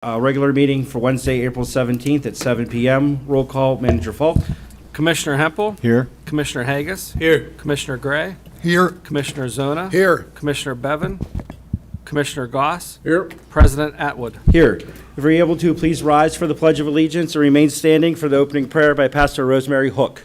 Regular meeting for Wednesday, April 17th at 7 p.m. Roll call, Manager Falk. Commissioner Hempel. Here. Commissioner Hagus. Here. Commissioner Gray. Here. Commissioner Zona. Here. Commissioner Bevan. Commissioner Goss. Here. President Atwood. Here. If you're able to, please rise for the Pledge of Allegiance and remain standing for the opening prayer by Pastor Rosemary Hook.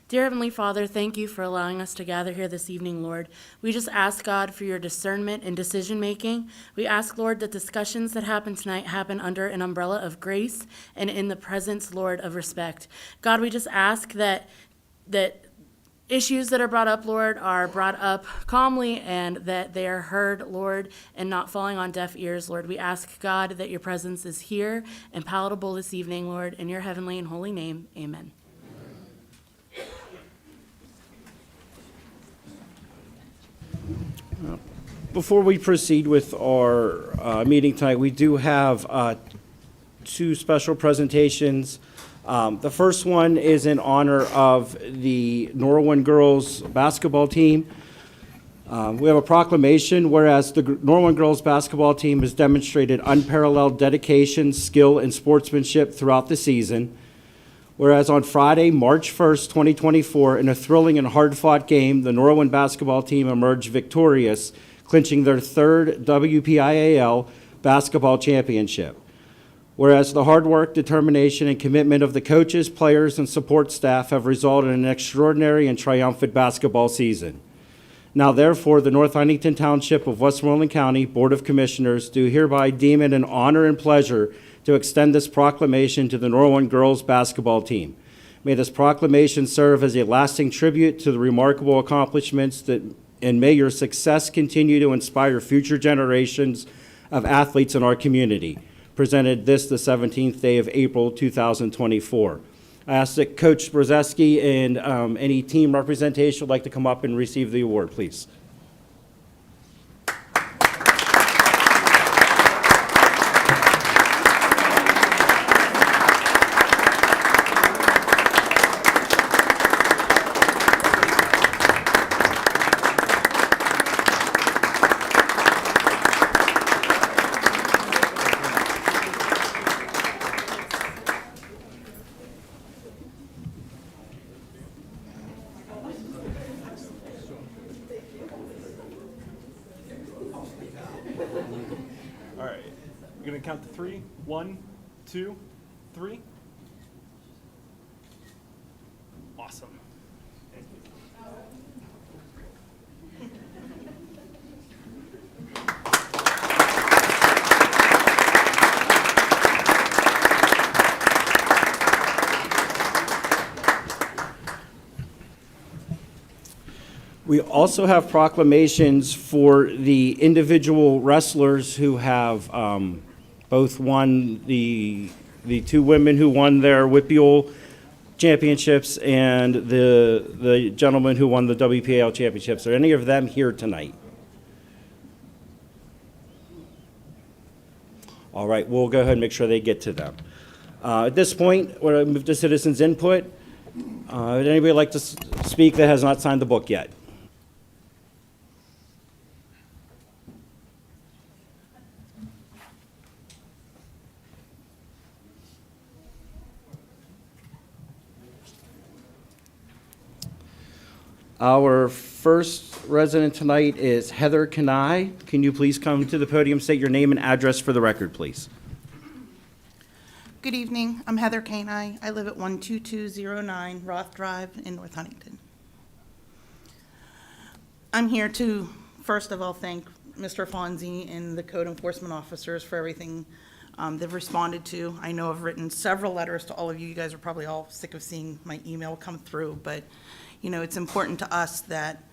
Dear Heavenly Father, thank you for allowing us to gather here this evening, Lord. We just ask, God, for your discernment and decision-making. We ask, Lord, that discussions that happen tonight happen under an umbrella of grace and in the presence, Lord, of respect. God, we just ask that issues that are brought up, Lord, are brought up calmly and that they are heard, Lord, and not falling on deaf ears, Lord. We ask, God, that your presence is here and palatable this evening, Lord. In your heavenly and holy name, amen. Before we proceed with our meeting tonight, we do have two special presentations. The first one is in honor of the Norwin girls basketball team. We have a proclamation, whereas the Norwin girls basketball team has demonstrated unparalleled dedication, skill, and sportsmanship throughout the season. Whereas on Friday, March 1st, 2024, in a thrilling and hard-fought game, the Norwin basketball team emerged victorious, clinching their third WPIAL basketball championship. Whereas the hard work, determination, and commitment of the coaches, players, and support staff have resulted in an extraordinary and triumphant basketball season. Now, therefore, the North Huntington Township of Westmoreland County Board of Commissioners do hereby deem it an honor and pleasure to extend this proclamation to the Norwin girls basketball team. May this proclamation serve as a lasting tribute to the remarkable accomplishments and may your success continue to inspire future generations of athletes in our community. Presented the 17th day of April, 2024. I ask that Coach Brzeski and any team representation would like to come up and receive the award, please. All right, we're gonna count to three. 1, 2, 3. Awesome. We also have proclamations for the individual wrestlers who have both won the two women who won their WPIAL championships and the gentleman who won the WPAL championships. Are any of them here tonight? All right, we'll go ahead and make sure they get to them. At this point, we're going to move to citizens' input. Would anybody like to speak that has not signed the book yet? Our first resident tonight is Heather Kanai. Can you please come to the podium, state your name and address for the record, please? Good evening. I'm Heather Kanai. I live at 12209 Roth Drive in North Huntington. I'm here to, first of all, thank Mr. Fonzie and the code enforcement officers for everything they've responded to. I know I've written several letters to all of you. You guys are probably all sick of seeing my email come through, but it's important to us that,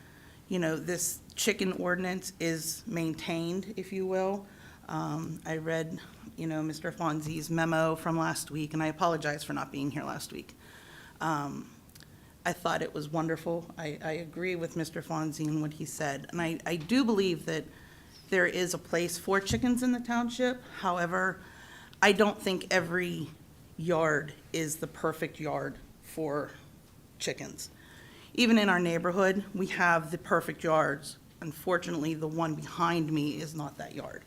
this chicken ordinance is maintained, if you will. I read, Mr. Fonzie's memo from last week, and I apologize for not being here last week. I thought it was wonderful. I agree with Mr. Fonzie and what he said. And I do believe that there is a place for chickens in the township. However, I don't think every yard is the perfect yard for chickens. Even in our neighborhood, we have the perfect yards. Unfortunately, the one behind me is not that yard.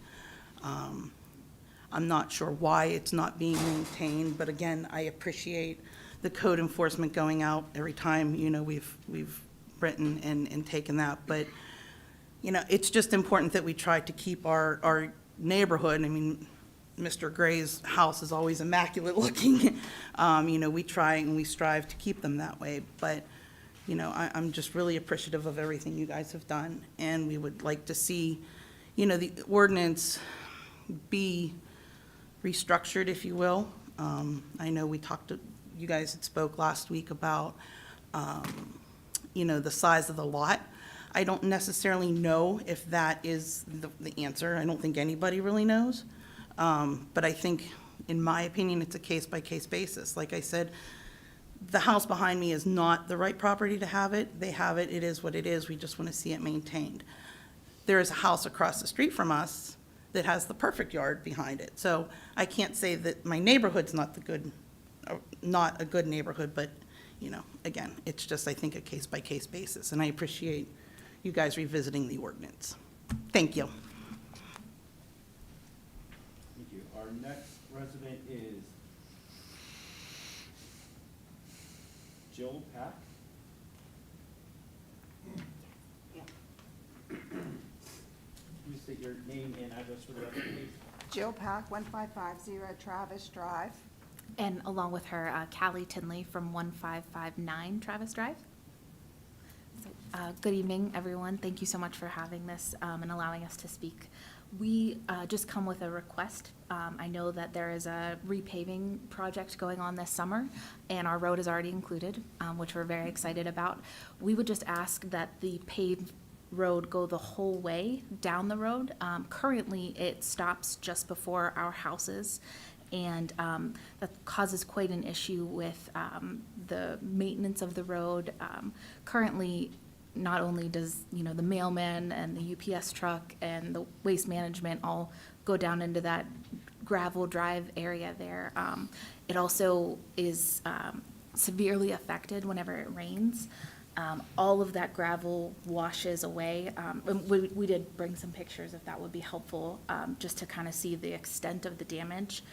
I'm not sure why it's not being maintained, but again, I appreciate the code enforcement going out every time, we've written and taken that. But, it's just important that we try to keep our neighborhood. I mean, Mr. Gray's house is always immaculate looking. We try and we strive to keep them that way. But, I'm just really appreciative of everything you guys have done. And we would like to see, the ordinance be restructured, if you will. I know you guys had spoke last week about, the size of the lot. I don't necessarily know if that is the answer. I don't think anybody really knows. But I think, in my opinion, it's a case-by-case basis. Like I said, the house behind me is not the right property to have it. They have it. It is what it is. We just want to see it maintained. There is a house across the street from us that has the perfect yard behind it. So I can't say that my neighborhood's not a good neighborhood, but, again, it's just, I think, a case-by-case basis. And I appreciate you guys revisiting the ordinance. Thank you. Thank you. Our next resident is Jill Pack. Please state your name and address for the record, please. Jill Pack, 1550 Travis Drive. And along with her, Callie Tinley from 1559 Travis Drive. So, good evening, everyone. Thank you so much for having this and allowing us to speak. We just come with a request. I know that there is a repaving project going on this summer, and our road is already included, which we're very excited about. We would just ask that the paved road go the whole way down the road. Currently, it stops just before our houses, and that causes quite an issue with the maintenance of the road. Currently, not only does, the mailman and the UPS truck and the waste management all go down into that gravel drive area there, it also is severely affected whenever it rains. All of that gravel washes away. And we did bring some pictures if that would be helpful, just to kind of see the extent of the damage.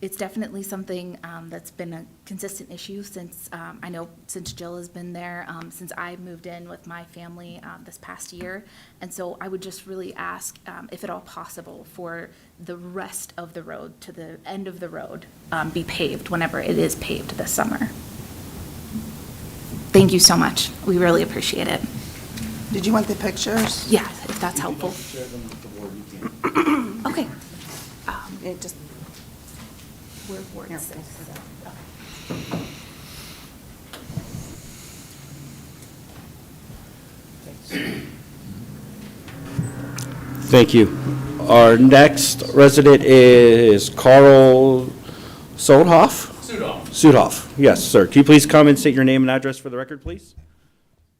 It's definitely something that's been a consistent issue since, I know since Jill has been there, since I moved in with my family this past year. And so I would just really ask, if at all possible, for the rest of the road to the end of the road be paved whenever it is paved this summer. Thank you so much. We really appreciate it. Did you want the pictures? Yeah, if that's helpful. Share them with the board, you can. Okay. It just, We're Ward 6. Thank you. Our next resident is Carl Soldhoff? Sudhoff, yes, sir. Can you please come and state your name and address for the record, please?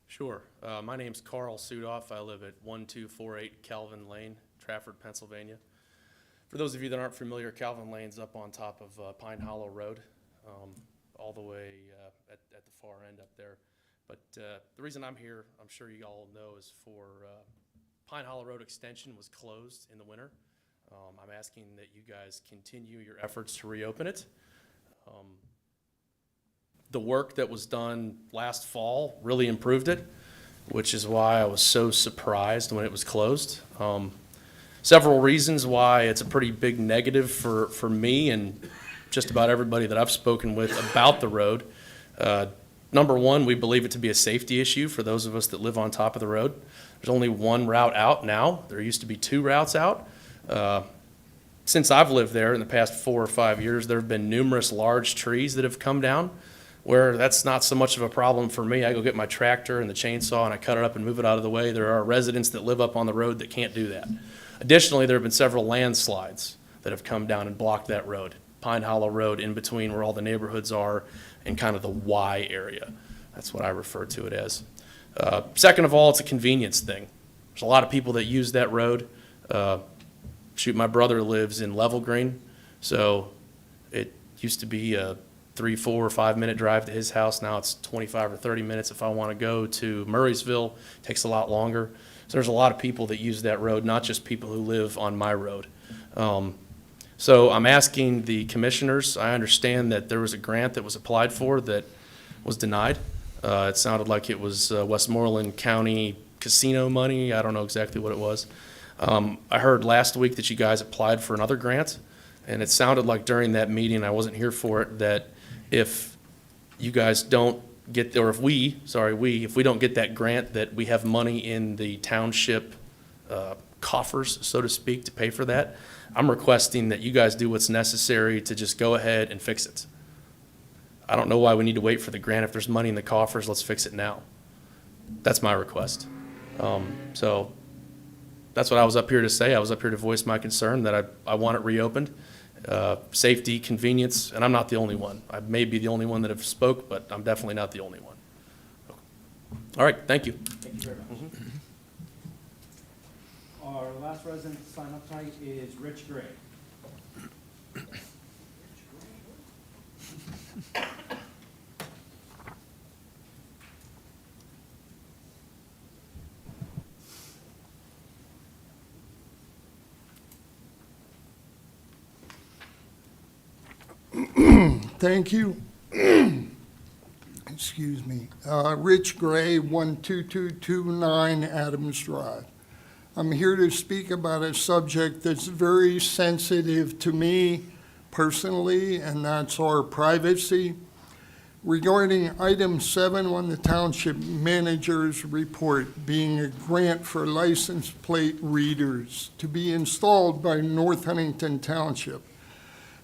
Sure. My name's Carl Sudoff. I live at 1248 Calvin Lane, Trafford, Pennsylvania. For those of you that aren't familiar, Calvin Lane's up on top of Pine Hollow Road, all the way at the far end up there. But the reason I'm here, I'm sure you all know, is for Pine Hollow Road extension was closed in the winter. I'm asking that you guys continue your efforts to reopen it. The work that was done last fall really improved it, which is why I was so surprised when it was closed. Several reasons why it's a pretty big negative for me and just about everybody that I've spoken with about the road. Number one, we believe it to be a safety issue for those of us that live on top of the road. There's only one route out now. There used to be two routes out. Since I've lived there in the past 4 or 5 years, there have been numerous large trees that have come down, where that's not so much of a problem for me. I go get my tractor and the chainsaw and I cut it up and move it out of the way. There are residents that live up on the road that can't do that. Additionally, there have been several landslides that have come down and blocked that road. Pine Hollow Road, in between where all the neighborhoods are and kind of the Y area. That's what I refer to it as. Second of all, it's a convenience thing. There's a lot of people that use that road. Shoot, my brother lives in Level Green, so it used to be a 3, 4, or 5 minute drive to his house. Now it's 25 or 30 minutes. If I want to go to Murraysville, it takes a lot longer. So there's a lot of people that use that road, not just people who live on my road. So I'm asking the commissioners, I understand that there was a grant that was applied for that was denied. It sounded like it was Westmoreland County casino money. I don't know exactly what it was. I heard last week that you guys applied for another grant, and it sounded like during that meeting, I wasn't here for it, that if you guys don't get, or if we don't get that grant, that we have money in the township coffers, so to speak, to pay for that. I'm requesting that you guys do what's necessary to just go ahead and fix it. I don't know why we need to wait for the grant. If there's money in the coffers, let's fix it now. That's my request. So that's what I was up here to say. I was up here to voice my concern that I want it reopened. Safety, convenience, and I'm not the only one. I may be the only one that have spoke, but I'm definitely not the only one. All right, thank you. Thank you very much. Our last resident to sign up tonight is Rich Gray. Thank you. Excuse me. Rich Gray, 12229 Adams Drive. I'm here to speak about a subject that's very sensitive to me personally, and that's our privacy. Regarding item 7 on the township manager's report, being a grant for license plate readers to be installed by North Huntington Township.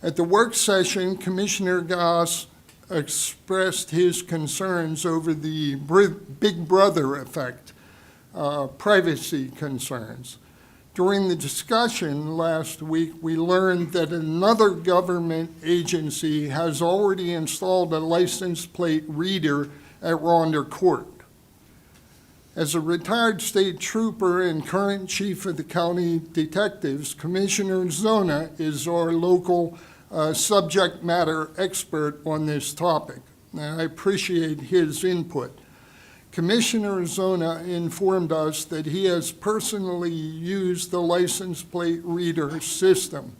At the work session, Commissioner Goss expressed his concerns over the Big Brother effect, privacy concerns. During the discussion last week, we learned that another government agency has already installed a license plate reader at Rhonda Court. As a retired state trooper and current chief of the county detectives, Commissioner Zona is our local subject matter expert on this topic, and I appreciate his input. Commissioner Zona informed us that he has personally used the license plate reader system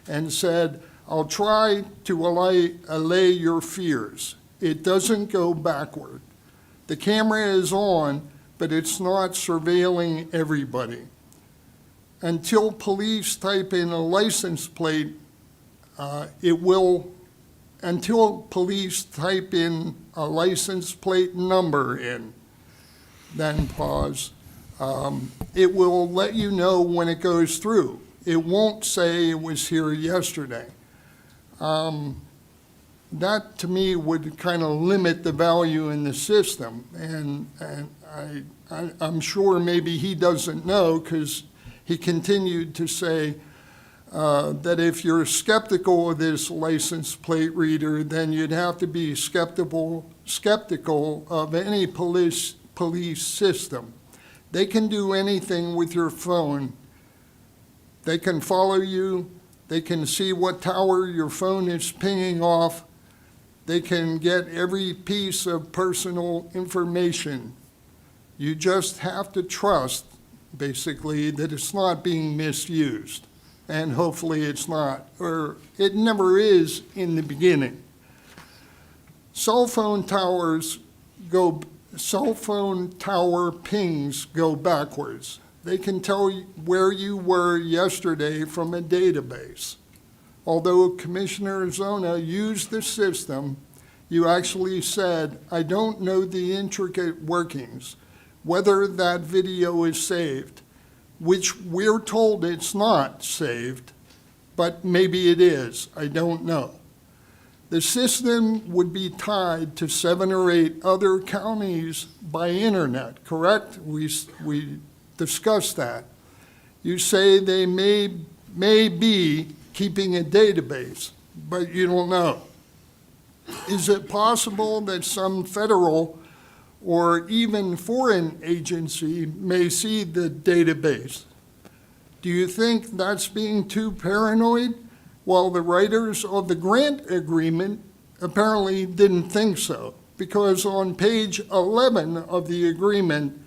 and said, "I'll try to allay your fears. It doesn't go backward. The camera is on, but it's not surveilling everybody. Until police type in a license plate, until police type in a license plate number in, then pause, it will let you know when it goes through. It won't say it was here yesterday." That, to me, would kind of limit the value in the system, and I'm sure maybe he doesn't know, because he continued to say that if you're skeptical of this license plate reader, then you'd have to be skeptical of any police system. They can do anything with your phone. They can follow you. They can see what tower your phone is pinging off. They can get every piece of personal information. You just have to trust, basically, that it's not being misused. And hopefully it's not, or it never is in the beginning. Cell phone tower pings go backwards. They can tell where you were yesterday from a database. Although Commissioner Zona used the system, you actually said, "I don't know the intricate workings, whether that video is saved," which we're told it's not saved, but maybe it is, I don't know. The system would be tied to 7 or 8 other counties by internet, correct? We discussed that. You say they may be keeping a database, but you don't know. Is it possible that some federal or even foreign agency may see the database. Do you think that's being too paranoid? Well, the writers of the grant agreement apparently didn't think so, because on page 11 of the agreement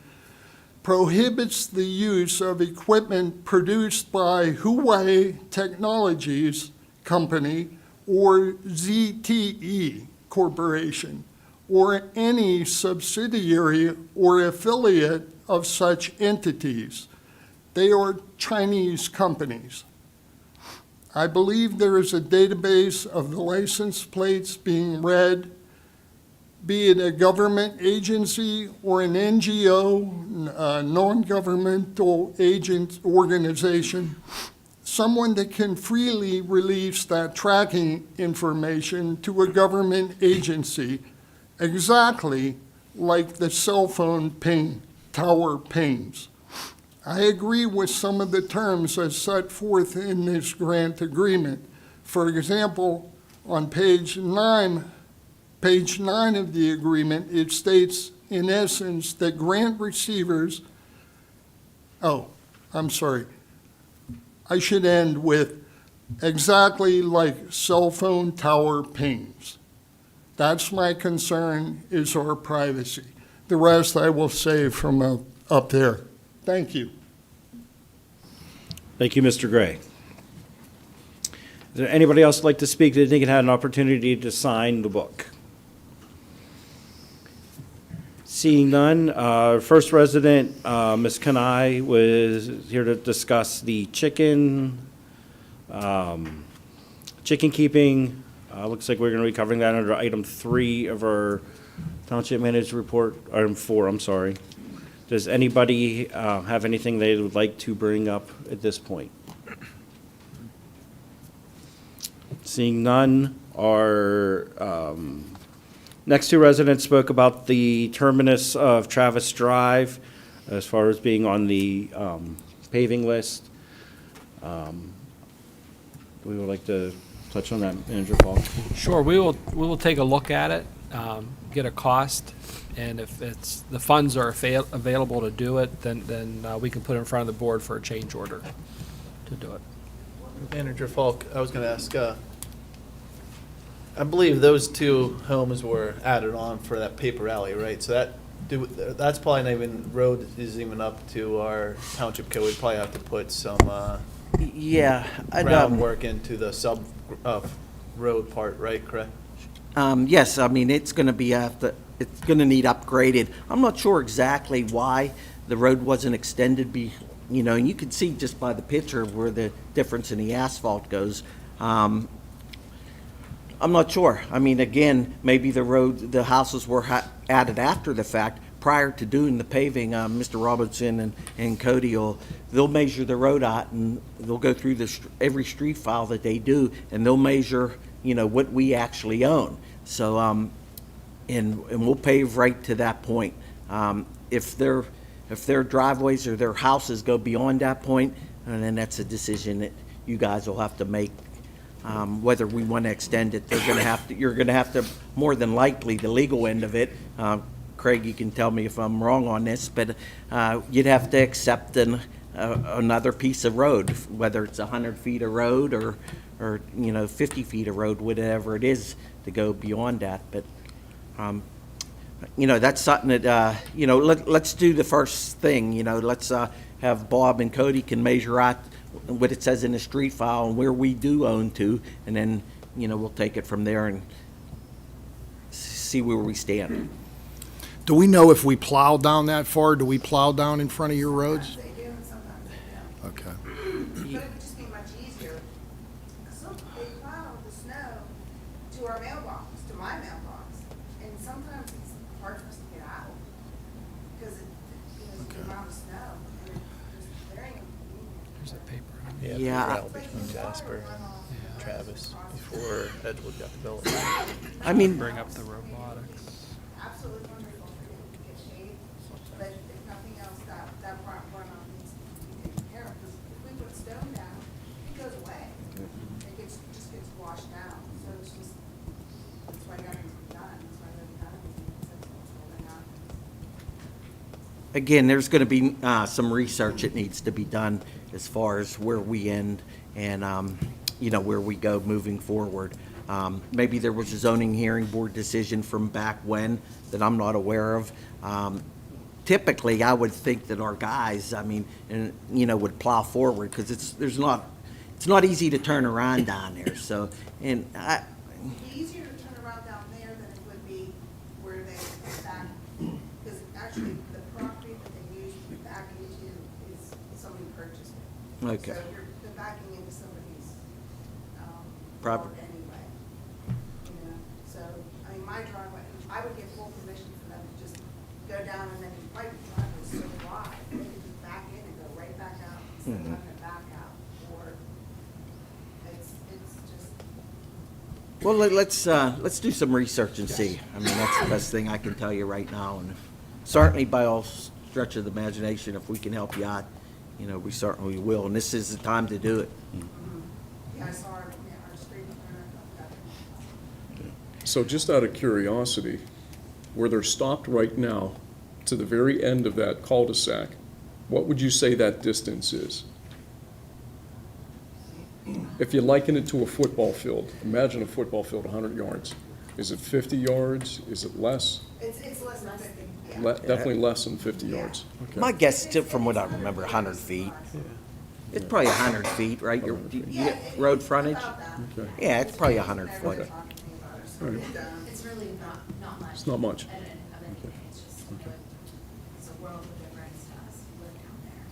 prohibits the use of equipment produced by Huawei Technologies Company or ZTE Corporation or any subsidiary or affiliate of such entities. They are Chinese companies. I believe there is a database of the license plates being read, be it a government agency or an NGO, non-governmental agent organization, someone that can freely release that tracking information to a government agency, exactly like the cell phone ping, tower pings. I agree with some of the terms as set forth in this grant agreement. For example, on page 9 of the agreement, it states in essence that grant receivers, I should end with exactly like cell phone tower pings. That's my concern, is our privacy. The rest I will save from up there. Thank you. Thank you, Mr. Gray. Is there anybody else like to speak that didn't have an opportunity to sign the book? Seeing none, first resident, Ms. Kanai, was here to discuss the chicken keeping. Looks like we're going to be covering that under item 3 of our township manager report, item 4, I'm sorry. Does anybody have anything they would like to bring up at this point? Seeing none, our next 2 residents spoke about the terminus of Travis Drive as far as being on the paving list. We would like to touch on that, Manager Falk. Sure, we will take a look at it, get a cost, and if the funds are available to do it, then we can put it in front of the board for a change order to do it. Manager Falk, I was going to ask, I believe those 2 homes were added on for that paper alley, right? So that's probably not even, road isn't even up to our township code. We'd probably have to put some Yeah. groundwork into the road part, right, correct? Yes, I mean, it's going to be it's going to need upgraded. I'm not sure exactly why the road wasn't extended. And you can see just by the picture where the difference in the asphalt goes. I'm not sure. I mean, again, maybe the houses were added after the fact. Prior to doing the paving, Mr. Robinson and Cody they'll measure the road out, and they'll go through every street file that they do, and they'll measure, what we actually own. So, and we'll pave right to that point. If their driveways or their houses go beyond that point, and then that's a decision that you guys will have to make. Whether we want to extend it, you're going to have to, more than likely, the legal end of it. Craig, you can tell me if I'm wrong on this, but you'd have to accept another piece of road, whether it's 100 feet of road or 50 feet of road, whatever it is, to go beyond that. But that's something that let's do the first thing. Let's have Bob and Cody can measure out what it says in the street file and where we do own to, and then we'll take it from there and see where we stand. Do we know if we plow down that far? Do we plow down in front of your roads? Sometimes they do and sometimes they don't. Okay. But it would just be much easier, because they plow the snow to our mailbox, to my mailbox, and sometimes it's hard for us to get out, because the amount of snow, and it's very inconvenient. There's a paper. Yeah. Travel between Jasper and Travis before Edgewood got developed. I mean, Bring up the robotics. Absolutely wonderful for people to get shade, but if nothing else, that runoff needs to be taken care of, because if we put stone down, it goes away. It just gets washed out, so it's just, that's why nothing's been done, that's why they've done anything, that's what's going on. again, there's going to be some research that needs to be done as far as where we end and, where we go moving forward. Maybe there was a zoning hearing board decision from back when that I'm not aware of. Typically, I would think that our guys, would plow forward because it's not easy to turn around down there. So, and I, It'd be easier to turn around down there than it would be where they back, because actually the property that they use to back into is somebody purchased it. Okay. So they're backing into somebody's, Property. yard anyway. So, my driveway, I would get full permission for them to just go down and then my driveway is so wide, they could just back in and go right back out instead of having to back out, or it's just. well, let's do some research and see. That's the best thing I can tell you right now. And certainly, by all stretch of the imagination, if we can help you out, we certainly will. And this is the time to do it. Yeah, I saw our street corner. So just out of curiosity, where they're stopped right now, to the very end of that cul-de-sac, what would you say that distance is? If you liken it to a football field, imagine a football field, 100 yards. Is it 50 yards? Is it less? It's less than 50, yeah. Definitely less than 50 yards. Okay. My guess, too, from what I remember, 100 feet. It's probably 100 feet, right? You get road frontage? Okay. Yeah, it's probably 100 foot. All right. It's really not much. It's not much. Of anything, it's just, it's a world of difference to us who live down there,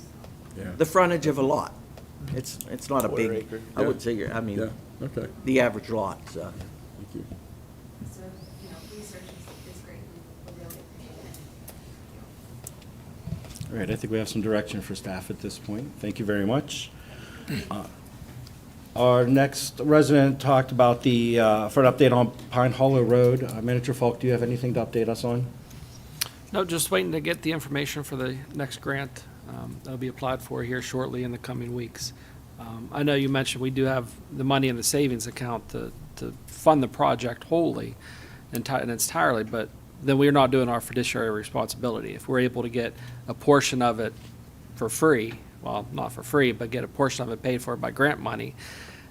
so. Yeah. The frontage of a lot. It's not a Quarter big, acre. I would say, Yeah, okay. the average lot, so. Thank you. So, research is great, we really appreciate it. All right, I think we have some direction for staff at this point. Thank you very much. Our next resident talked about for an update on Pine Hollow Road. Manager Falk, do you have anything to update us on? No, just waiting to get the information for the next grant. That'll be applied for here shortly in the coming weeks. I know you mentioned we do have the money in the savings account to fund the project wholly and entirely, but then we're not doing our fiduciary responsibility. If we're able to get a portion of it for free, well, not for free, but get a portion of it paid for by grant money,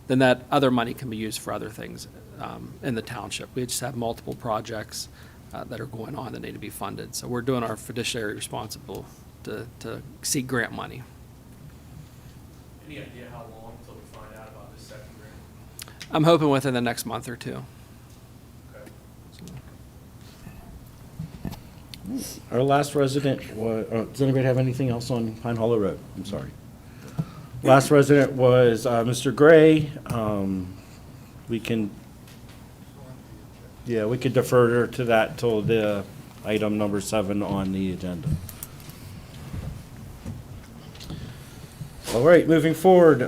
then that other money can be used for other things in the township. We just have multiple projects that are going on that need to be funded. So we're doing our fiduciary responsible to seek grant money. Any idea how long until we find out about this second grant? I'm hoping within the next month or two. Okay. Our last resident was, does anybody have anything else on Pine Hollow Road? I'm sorry. Last resident was Mr. Gray. We can defer to that till the item number 7 on the agenda. All right, moving forward,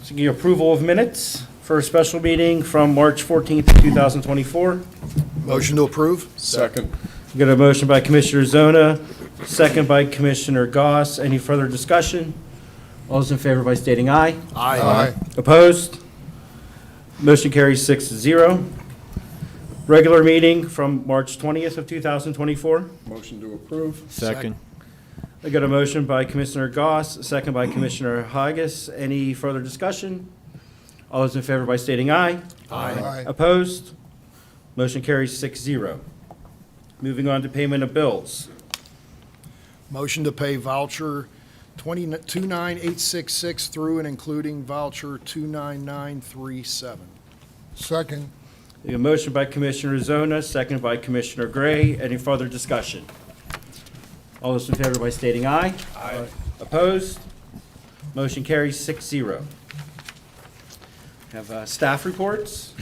seeking approval of minutes for a special meeting from March 14th, 2024. Motion to approve? Second. We got a motion by Commissioner Zona, second by Commissioner Goss. Any further discussion? All those in favor by stating aye. Aye. Opposed? Motion carries 6-0. Regular meeting from March 20th of 2024. Motion to approve. Second. I got a motion by Commissioner Goss, second by Commissioner Haggis. Any further discussion? All those in favor by stating aye. Aye. Opposed? Motion carries 6-0. Moving on to payment of bills. Motion to pay voucher 29866 through and including voucher 29937. Second. A motion by Commissioner Zona, second by Commissioner Gray. Any further discussion? All those in favor by stating aye. Aye. Opposed? Motion carries 6-0. Have staff reports.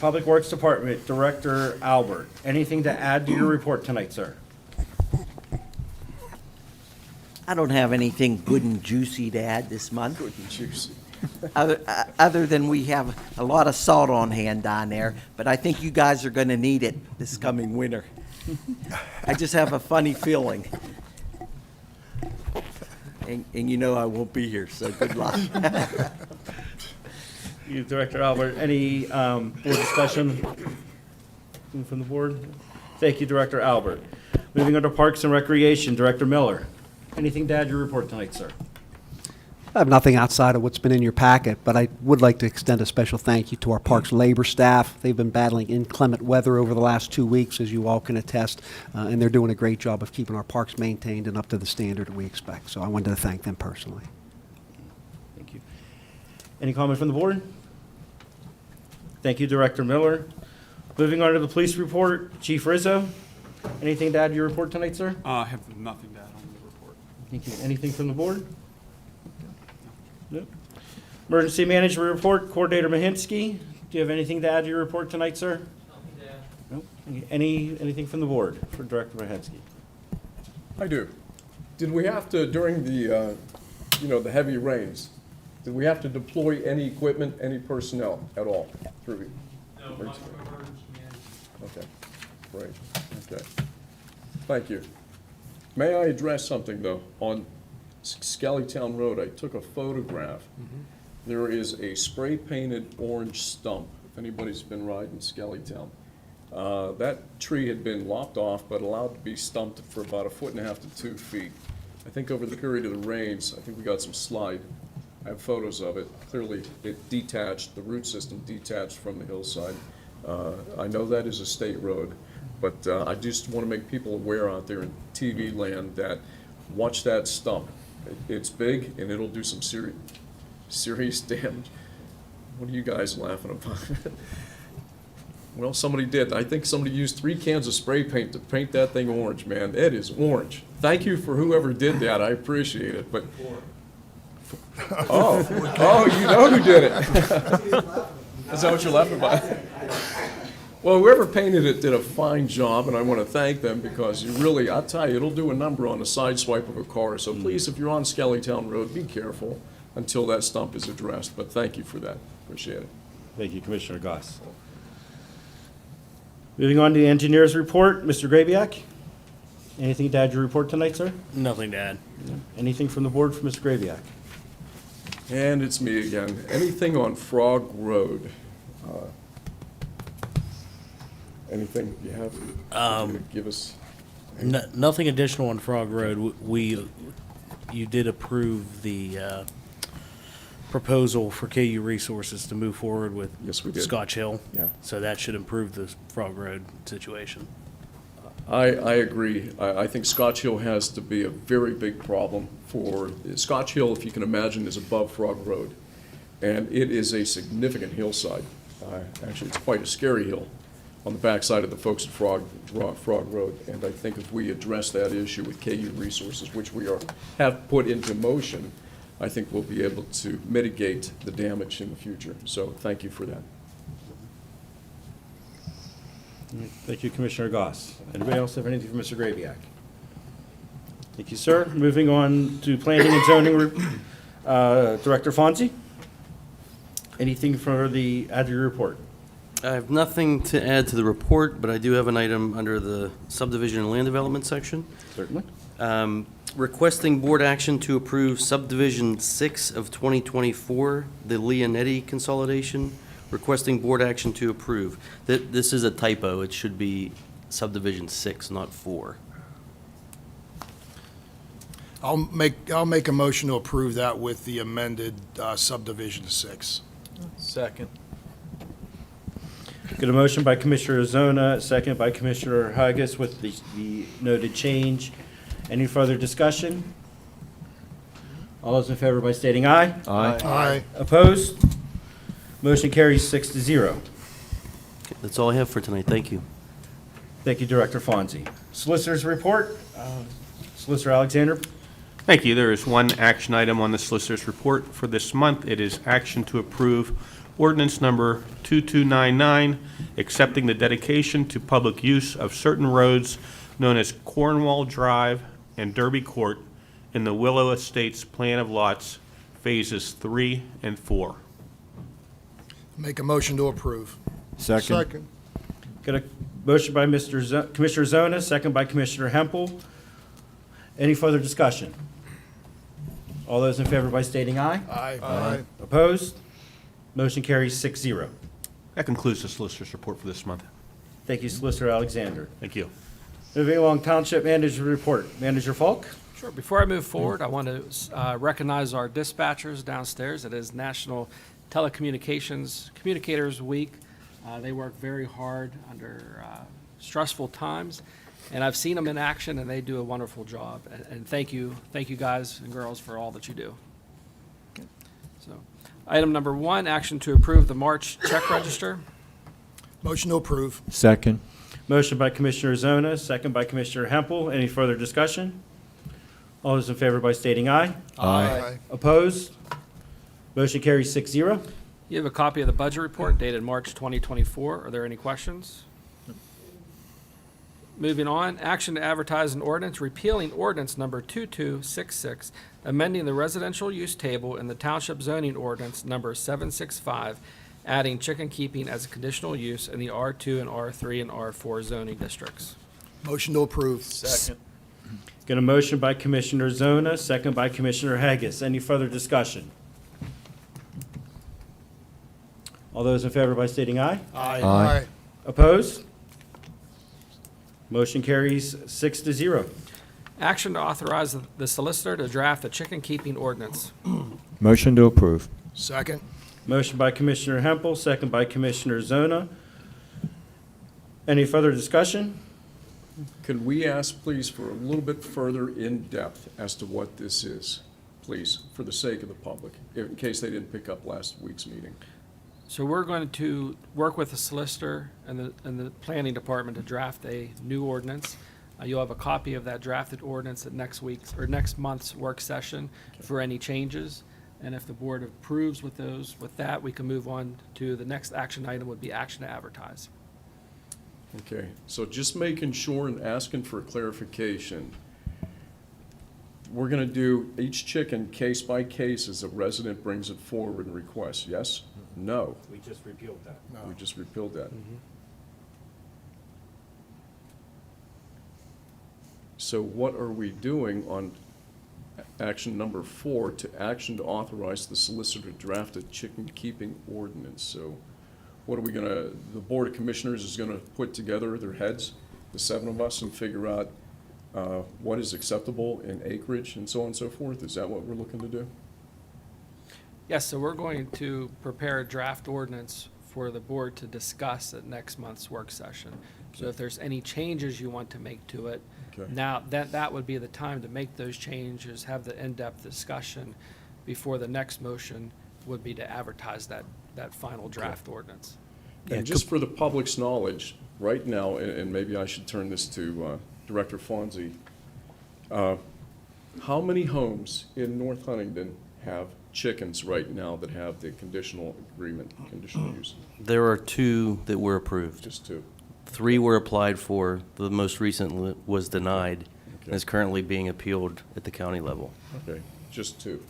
Public Works Department Director Albert. Anything to add to your report tonight, sir? I don't have anything good and juicy to add this month. Good and juicy. Other than we have a lot of salt on hand down there, but I think you guys are going to need it this coming winter. I just have a funny feeling. And I won't be here, so good luck. You, Director Albert, any board discussion from the board? Thank you, Director Albert. Moving on to Parks and Recreation, Director Miller. Anything to add to your report tonight, sir? I have nothing outside of what's been in your packet, but I would like to extend a special thank you to our Parks labor staff. They've been battling inclement weather over the last 2 weeks, as you all can attest, and they're doing a great job of keeping our parks maintained and up to the standard that we expect. So I wanted to thank them personally. Thank you. Any comment from the board? Thank you, Director Miller. Moving on to the police report, Chief Rizzo. Anything to add to your report tonight, sir? I have nothing to add on the report. Thank you. Anything from the board? Nope. Emergency Management Report, Coordinator Mahinsky. Do you have anything to add to your report tonight, sir? Nothing to add. Nope. Anything from the board for Director Mahinsky? I do. Did we have to, during the, the heavy rains, did we have to deploy any equipment, any personnel at all through? No, not for emergency management. Okay, great, okay. Thank you. May I address something, though? On Skellytown Road, I took a photograph. There is a spray-painted orange stump, if anybody's been riding Skellytown. That tree had been lopped off, but allowed to be stumped for about 1.5 to 2 feet. I think over the period of the rains, I think we got some slide. I have photos of it. Clearly, it detached, the root system detached from the hillside. I know that is a state road, but I just want to make people aware out there in TV land that watch that stump. It's big, and it'll do some serious damage. What are you guys laughing about? Well, somebody did. I think somebody used 3 cans of spray paint to paint that thing orange, man. It is orange. Thank you for whoever did that. I appreciate it, but... Oh, you know who did it. Is that what you're laughing about? Well, whoever painted it did a fine job, and I want to thank them because you really, I'll tell you, it'll do a number on the side swipe of a car. So please, if you're on Skellytown Road, be careful until that stump is addressed. But thank you for that. Appreciate it. Thank you, Commissioner Goss. Moving on to the engineer's report, Mr. Grabiak. Anything to add to your report tonight, sir? Nothing to add. Anything from the board for Mr. Grabiak? And it's me again. Anything on Frog Road? Anything you have? Give us. Nothing additional on Frog Road. You did approve the proposal for KU Resources to move forward with Yes, we did. Scotch Hill. Yeah. So that should improve the Frog Road situation. I agree. I think Scotch Hill has to be a very big problem for, Scotch Hill, if you can imagine, is above Frog Road. And it is a significant hillside. Actually, it's quite a scary hill on the backside of the folks at Frog Road. And I think if we address that issue with KU Resources, which we have put into motion, I think we'll be able to mitigate the damage in the future. So thank you for that. Thank you, Commissioner Goss. Anybody else have anything for Mr. Grabiak? Thank you, sir. Moving on to Planning and Zoning, Director Fonzie. Anything for the add to your report? I have nothing to add to the report, but I do have an item under the subdivision and land development section. Certainly. Requesting board action to approve subdivision 6 of 2024, the Leonetti consolidation. Requesting board action to approve. This is a typo. It should be subdivision 6, not 4. I'll make a motion to approve that with the amended subdivision 6. Second. Got a motion by Commissioner Zona, second by Commissioner Huggis with the noted change. Any further discussion? All those in favor by stating aye. Aye. Opposed? Motion carries 6-0. Okay, that's all I have for tonight. Thank you. Thank you, Director Fonzie. Solicitor's report. Solicitor Alexander. Thank you. There is one action item on the solicitor's report for this month. It is action to approve ordinance number 2299, accepting the dedication to public use of certain roads known as Cornwall Drive and Derby Court in the Willow Estates Plan of Lots, Phases 3 and 4. Make a motion to approve. Second. Got a motion by Commissioner Zona, second by Commissioner Hempel. Any further discussion? All those in favor by stating aye. Aye. Opposed? Motion carries 6-0. That concludes the solicitor's report for this month. Thank you, Solicitor Alexander. Thank you. Moving along, Township Manager Report. Manager Falk? Sure. Before I move forward, I want to recognize our dispatchers downstairs. It is National Telecommunications Communicators Week. They work very hard under stressful times, and I've seen them in action, and they do a wonderful job. And thank you guys and girls for all that you do. So, item number 1, action to approve the March check register. Motion to approve. Second. Motion by Commissioner Zona, second by Commissioner Hempel. Any further discussion? All those in favor by stating aye. Aye. Opposed? Motion carries 6-0. You have a copy of the budget report dated March 2024. Are there any questions? Moving on, action to advertise an ordinance repealing ordinance number 2266, amending the residential use table in the Township zoning ordinance number 765, adding chicken keeping as a conditional use in the R2 and R3 and R4 zoning districts. Motion to approve. Second. Got a motion by Commissioner Zona, second by Commissioner Haggis. Any further discussion? All those in favor by stating aye. Aye. Opposed? Motion carries 6-0. Action to authorize the solicitor to draft a chicken keeping ordinance. Motion to approve. Second. Motion by Commissioner Hempel, second by Commissioner Zona. Any further discussion? Can we ask, please, for a little bit further in-depth as to what this is, please, for the sake of the public, in case they didn't pick up last week's meeting? So we're going to work with the solicitor and the planning department to draft a new ordinance. You'll have a copy of that drafted ordinance at next next month's work session for any changes. And if the board approves with that, we can move on to the next action item would be action to advertise. Okay, so just making sure and asking for clarification. We're gonna do each chicken case by case as a resident brings it forward and requests, yes? No? We just repealed that. We just repealed that. So what are we doing on action number 4 to action to authorize the solicitor to draft a chicken keeping ordinance? So what are we gonna, the Board of Commissioners is gonna put together their heads, the 7 of us, and figure out what is acceptable in acreage and so on and so forth? Is that what we're looking to do? Yes, so we're going to prepare a draft ordinance for the board to discuss at next month's work session. So if there's any changes you want to make to it, Okay. now that would be the time to make those changes, have the in-depth discussion before the next motion would be to advertise that final draft ordinance. And just for the public's knowledge, right now, and maybe I should turn this to Director Fonzie, how many homes in North Huntingdon have chickens right now that have the conditional agreement, conditional use? There are 2 that were approved. Just 2. 3 were applied for. The most recent was denied and Okay. is currently being appealed at the county level. Okay, just 2.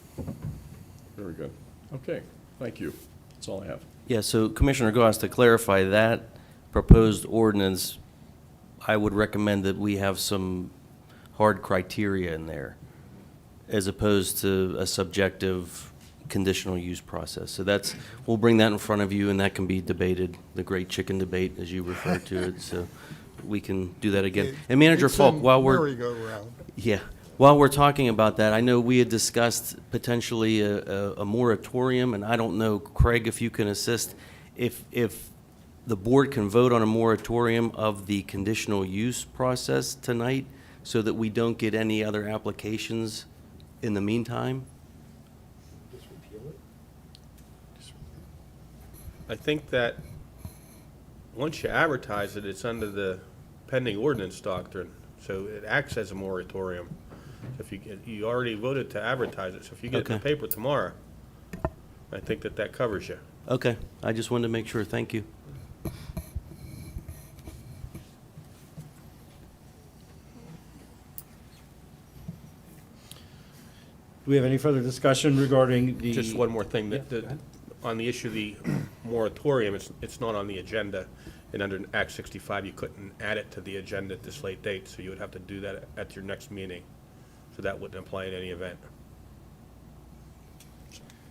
Very good. Okay, thank you. That's all I have. Yeah, so Commissioner Goss, to clarify that proposed ordinance, I would recommend that we have some hard criteria in there as opposed to a subjective conditional use process. So we'll bring that in front of you and that can be debated, the great chicken debate as you refer to it. So we can do that again. And Manager It's Falk, a while we're. merry-go-round. Yeah. While we're talking about that, I know we had discussed potentially a moratorium, and I don't know, Craig, if you can assist, if the board can vote on a moratorium of the conditional use process tonight so that we don't get any other applications in the meantime? I think that once you advertise it, it's under the pending ordinance doctrine, so it acts as a moratorium. If you already voted to advertise it, so if you get it in the Okay. paper tomorrow, I think that covers you. Okay, I just wanted to make sure, thank you. Do we have any further discussion regarding the? Just one more thing, Yeah, go ahead. on the issue of the moratorium, it's not on the agenda, and under Act 65, you couldn't add it to the agenda at this late date, so you would have to do that at your next meeting. So that wouldn't apply in any event.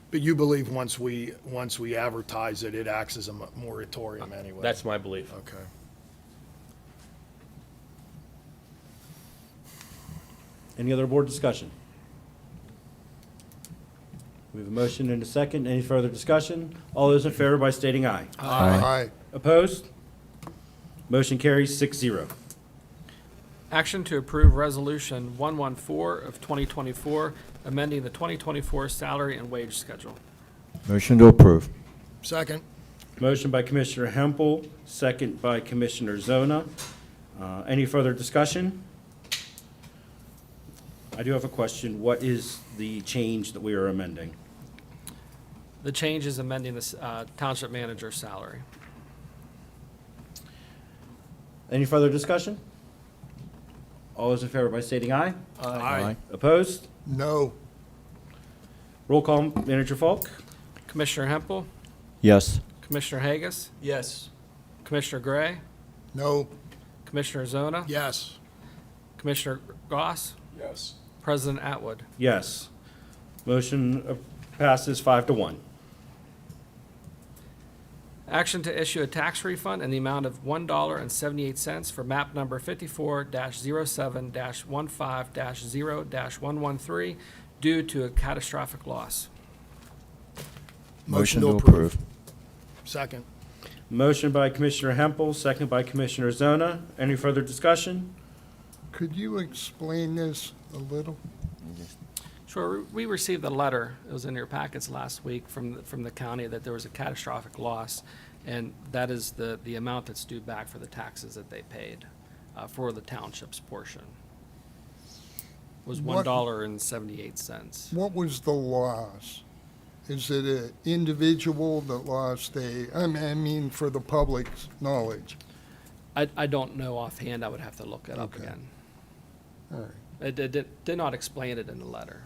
But you believe once we advertise it, it acts as a moratorium anyway? That's my belief. Okay. Any other board discussion? We have a motion and a second. Any further discussion? All those in favor by stating aye. Aye. Opposed? Motion carries 6-0. Action to approve Resolution 114 of 2024, amending the 2024 salary and wage schedule. Motion to approve. Second. Motion by Commissioner Hempel, second by Commissioner Zona. Any further discussion? I do have a question. What is the change that we are amending? The change is amending the township manager's salary. Any further discussion? All those in favor by stating aye. Aye. Opposed? No. Roll call, Manager Falk. Commissioner Hempel, Yes. Commissioner Hagus, Yes. Commissioner Gray, No. Commissioner Zona, Yes. Commissioner Goss, Yes. President Atwood. Yes. Motion passes 5-1. Action to issue a tax refund in the amount of $1.78 for map number 54-07-15-0-113 due to a catastrophic loss. Motion to approve. Second. Motion by Commissioner Hempel, second by Commissioner Zona. Any further discussion? Could you explain this a little? Sure, we received a letter, it was in your packets last week from the county that there was a catastrophic loss, and that is the amount that's due back for the taxes that they paid for the township's portion. Was What- $1.78. What was the loss? Is it an individual that lost I mean, for the public's knowledge? I don't know offhand, I would have to look it up Okay. again. All right. It did not explain it in the letter.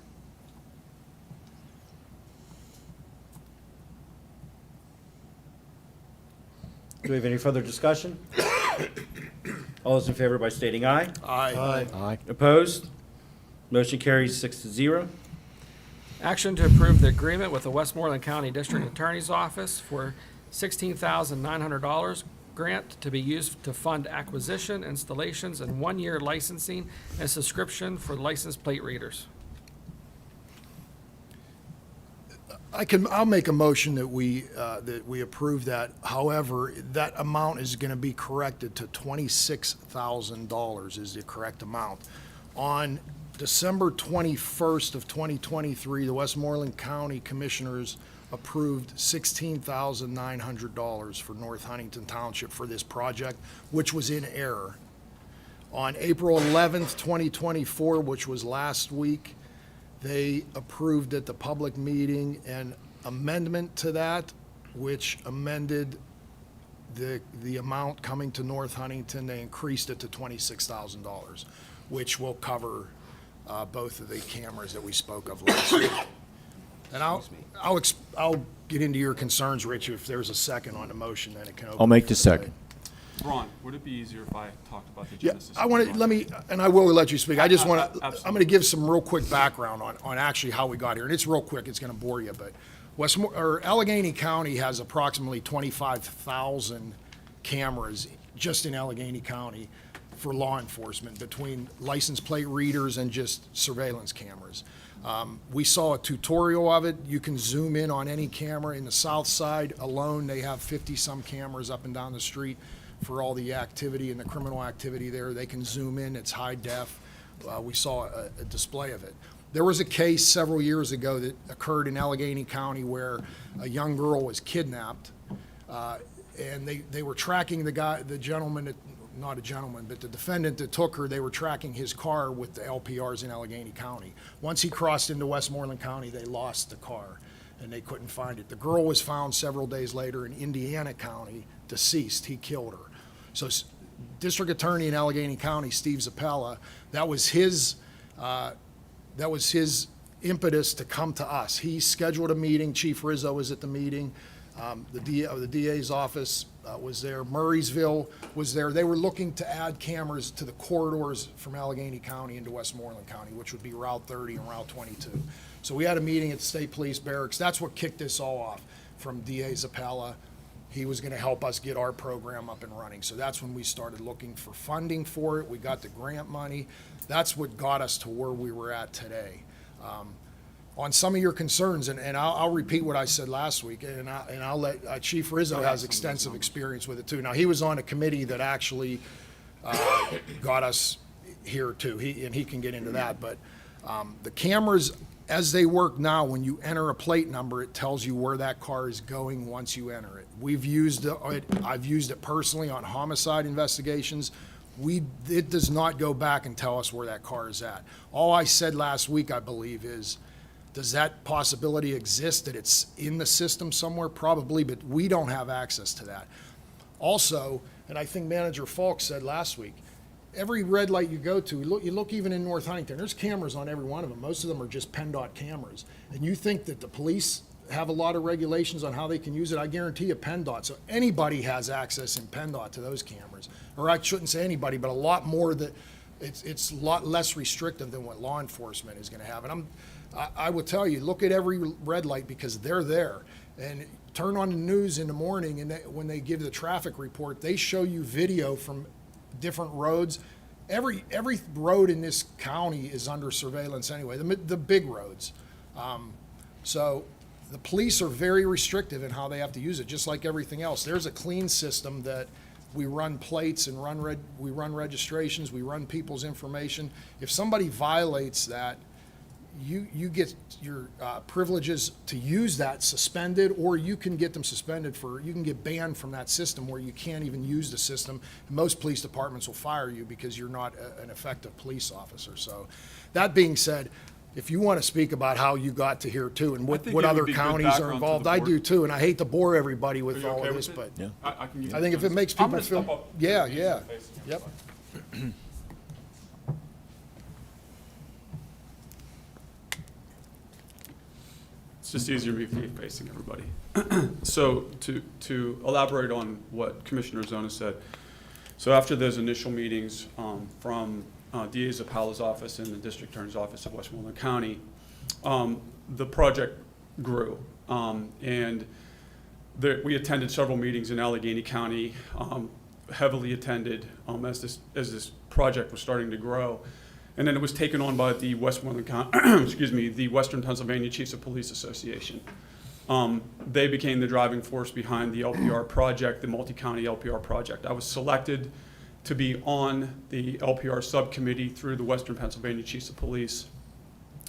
Do we have any further discussion? All those in favor by stating aye. Aye. Aye. Opposed? Motion carries 6-0. Action to approve the agreement with the Westmoreland County District Attorney's Office for $16,900 grant to be used to fund acquisition, installations, and one-year licensing and subscription for license plate readers. I'll make a motion that we approve that. However, that amount is going to be corrected to $26,000 is the correct amount. On December 21st of 2023, the Westmoreland County Commissioners approved $16,900 for North Huntington Township for this project, which was in error. On April 11th, 2024, which was last week, they approved at the public meeting an amendment to that, which amended the amount coming to North Huntington. They increased it to $26,000, which will cover both of the cameras that we spoke of last week. And I'll get into your concerns, Rich, if there's a second on the motion, then it can open. I'll make for the debate. second. Ron, would it be easier if I talked about the Yeah, genesis? I want to, and I will let you speak. I just want to, I'm Absolutely. going to give some real quick background on actually how we got here. And it's real quick, it's going to bore you, but Allegheny County has approximately 25,000 cameras just in Allegheny County for law enforcement, between license plate readers and just surveillance cameras. We saw a tutorial of it. You can zoom in on any camera. In the south side alone, they have 50-some cameras up and down the street for all the activity and the criminal activity there. They can zoom in. It's high def. We saw a display of it. There was a case several years ago that occurred in Allegheny County where a young girl was kidnapped, and they were tracking the gentleman, not a gentleman, but the defendant that took her. They were tracking his car with the LPRs in Allegheny County. Once he crossed into Westmoreland County, they lost the car, and they couldn't find it. The girl was found several days later in Indiana County, deceased. He killed her. So District Attorney in Allegheny County, Steve Zappella, that was his impetus to come to us. He scheduled a meeting. Chief Rizzo was at the meeting. The DA's office was there. Murraysville was there. They were looking to add cameras to the corridors from Allegheny County into Westmoreland County, which would be Route 30 and Route 22. So we had a meeting at the State Police Barracks. That's what kicked this all off, from DA Zappella. he was going to help us get our program up and running. So that's when we started looking for funding for it. We got the grant money. That's what got us to where we were at today. On some of your concerns, and I'll repeat what I said last week, and I'll let Chief Rizzo has extensive experience with it too. Now, he was on a committee that actually got us here too, he can get into that, but the cameras, as they work now, when you enter a plate number, it tells you where that car is going once you enter it. We've used it, I've used it personally on homicide investigations. It does not go back and tell us where that car is at. All I said last week, I believe, is, does that possibility exist that it's in the system somewhere? Probably, but we don't have access to that. Also, and I think Manager Falk said last week, every red light you go to, you look even in North Huntington, there's cameras on every one of them. Most of them are just PennDOT cameras. And you think that the police have a lot of regulations on how they can use it? I guarantee you PennDOT. So anybody has access in PennDOT to those cameras. Or I shouldn't say anybody, but a lot more that it's a lot less restrictive than what law enforcement is going to have. And I will tell you, look at every red light because they're there. And turn on the news in the morning, and when they give the traffic report, they show you video from different roads. Every road in this county is under surveillance anyway, the big roads. So the police are very restrictive in how they have to use it, just like everything else. There's a clean system that we run plates and we run registrations, we run people's information. If somebody violates that, you get your privileges to use that suspended, or you can get them suspended you can get banned from that system where you can't even use the system. Most police departments will fire you because you're not an effective police officer. So that being said, if you want to speak about how you got to here too and what other counties are involved, I do too. And I hate to bore everybody with all of this, but I I think if it makes people feel, yeah. Yep. It's just easier to be facing everybody. So to elaborate on what Commissioner Zona said, so after those initial meetings from DA Zapala's office and the District Attorney's Office of Westmoreland County, the project grew. And we attended several meetings in Allegheny County, heavily attended as this project was starting to grow. And then it was taken on by the Westmoreland the Western Pennsylvania Chiefs of Police Association. They became the driving force behind the LPR project, the multi-county LPR project. I was selected to be on the LPR subcommittee through the Western Pennsylvania Chiefs of Police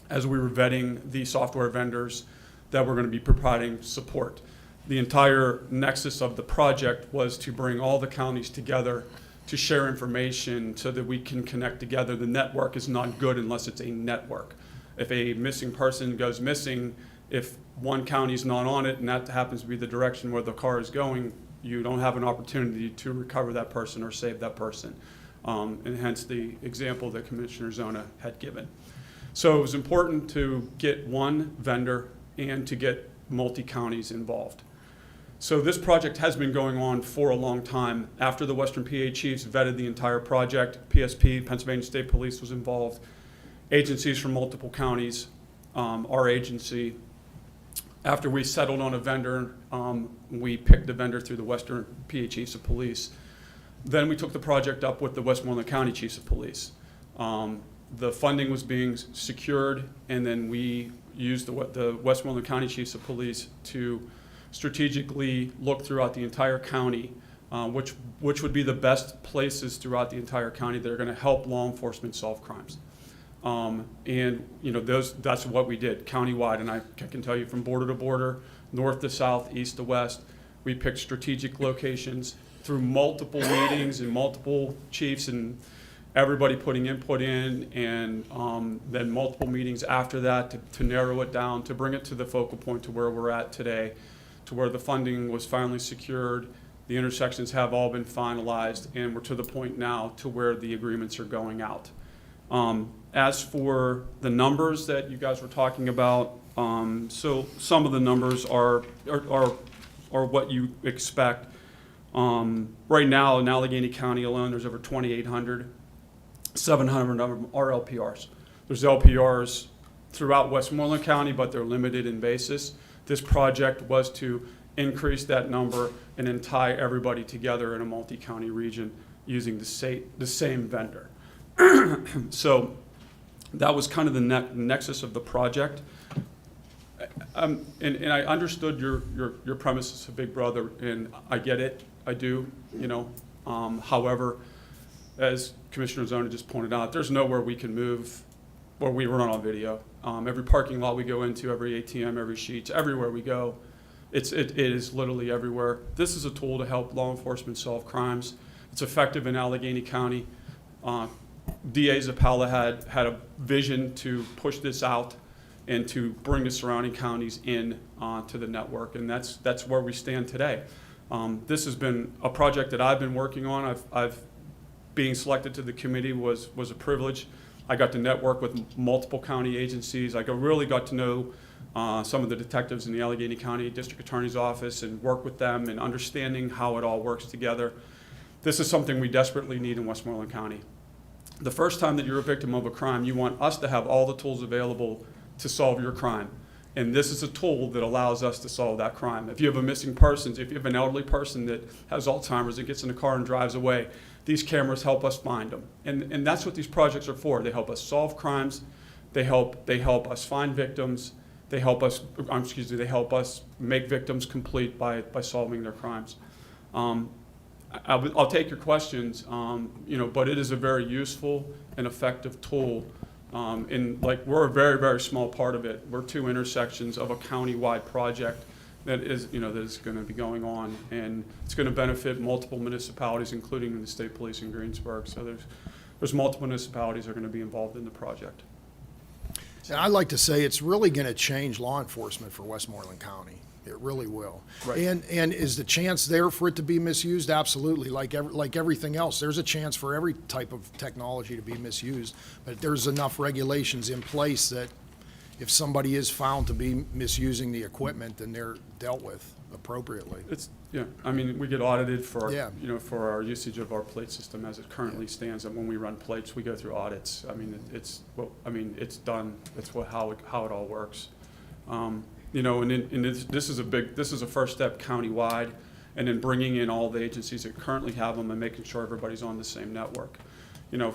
as we were vetting the software vendors that were going to be providing support. The entire nexus of the project was to bring all the counties together to share information so that we can connect together. The network is not good unless it's a network. If a missing person goes missing, if one county is not on it and that happens to be the direction where the car is going, you don't have an opportunity to recover that person or save that person. And hence the example that Commissioner Zona had given. So it was important to get one vendor and to get multi-counties involved. So this project has been going on for a long time. After the Western PA Chiefs vetted the entire project, PSP, Pennsylvania State Police, was involved, agencies from multiple counties, our agency. After we settled on a vendor, we picked a vendor through the Western PA Chiefs of Police. Then we took the project up with the Westmoreland County Chiefs of Police. The funding was being secured, and then we used the Westmoreland County Chiefs of Police to strategically look throughout the entire county, which would be the best places throughout the entire county that are going to help law enforcement solve crimes. And that's what we did countywide, and I can tell you from border to border, north to south, east to west, we picked strategic locations through multiple meetings and multiple chiefs and everybody putting input in, and then multiple meetings after that to narrow it down, to bring it to the focal point to where we're at today, to where the funding was finally secured, the intersections have all been finalized, and we're to the point now to where the agreements are going out. As for the numbers that you guys were talking about, so some of the numbers are what you expect. Right now in Allegheny County alone, there's over 2,800. 700 of them are LPRs. There's LPRs throughout Westmoreland County, but they're limited in basis. This project was to increase that number, and then tie everybody together in a multi-county region using the same vendor. So that was kind of the nexus of the project. And I understood your premises of Big Brother, and I get it, I do, you know. However, as Commissioner Zona just pointed out, there's nowhere we can move where we run on video. Every parking lot we go into, every ATM, every Sheetz, everywhere we go, it is literally everywhere. This is a tool to help law enforcement solve crimes. It's effective in Allegheny County. DA Zappala had a vision to push this out and to bring the surrounding counties in to the network, and that's where we stand today. This has been a project that I've been working on. Being selected to the committee was a privilege. I got to network with multiple county agencies. I really got to know some of the detectives in the Allegheny County District Attorney's Office and work with them and understanding how it all works together. This is something we desperately need in Westmoreland County. The first time that you're a victim of a crime, you want us to have all the tools available to solve your crime. And this is a tool that allows us to solve that crime. If you have a missing person, if you have an elderly person that has Alzheimer's and gets in a car and drives away, these cameras help us find them. And that's what these projects are for. They help us solve crimes. They help us find victims. They help us, they help us make victims complete by solving their crimes. I'll take your questions, but it is a very useful and effective tool. We're a very, very small part of it. We're 2 intersections of a county-wide project that is going to be going on, and it's going to benefit multiple municipalities, including the state police in Greensburg. So there's multiple municipalities that are going to be involved in the project. And I'd like to say it's really going to change law enforcement for Westmoreland County. It really will. Right. And is the chance there for it to be misused? Absolutely. Like everything else, there's a chance for every type of technology to be misused. But there's enough regulations in place that if somebody is found to be misusing the equipment, then they're dealt with appropriately. We get audited for Yeah. for our usage of our plate system as it currently stands, and when we run plates, we go through audits. It's done. That's how it all works. This is a first step countywide, and then bringing in all the agencies that currently have them and making sure everybody's on the same network.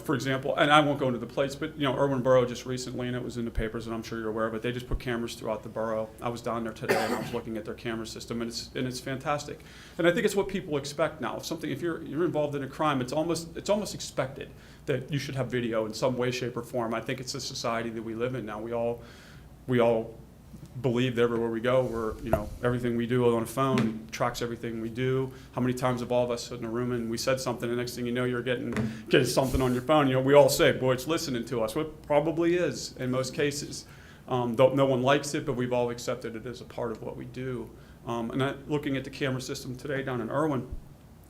For example, and I won't go into the plates, but Irwin Borough just recently, and it was in the papers, and I'm sure you're aware of it, they just put cameras throughout the borough. I was down there today, and I was looking at their camera system, and it's fantastic. And I think it's what people expect now. If you're involved in a crime, it's almost expected that you should have video in some way, shape, or form. I think it's the society that we live in now. We all believe that everywhere we go, everything we do on a phone tracks everything we do. How many times have all of us sit in a room and we said something, and the next thing you know, you're getting something on your phone. We all say, boy, it's listening to us. Well, it probably is in most cases. No one likes it, but we've all accepted it as a part of what we do. Looking at the camera system today down in Irwin,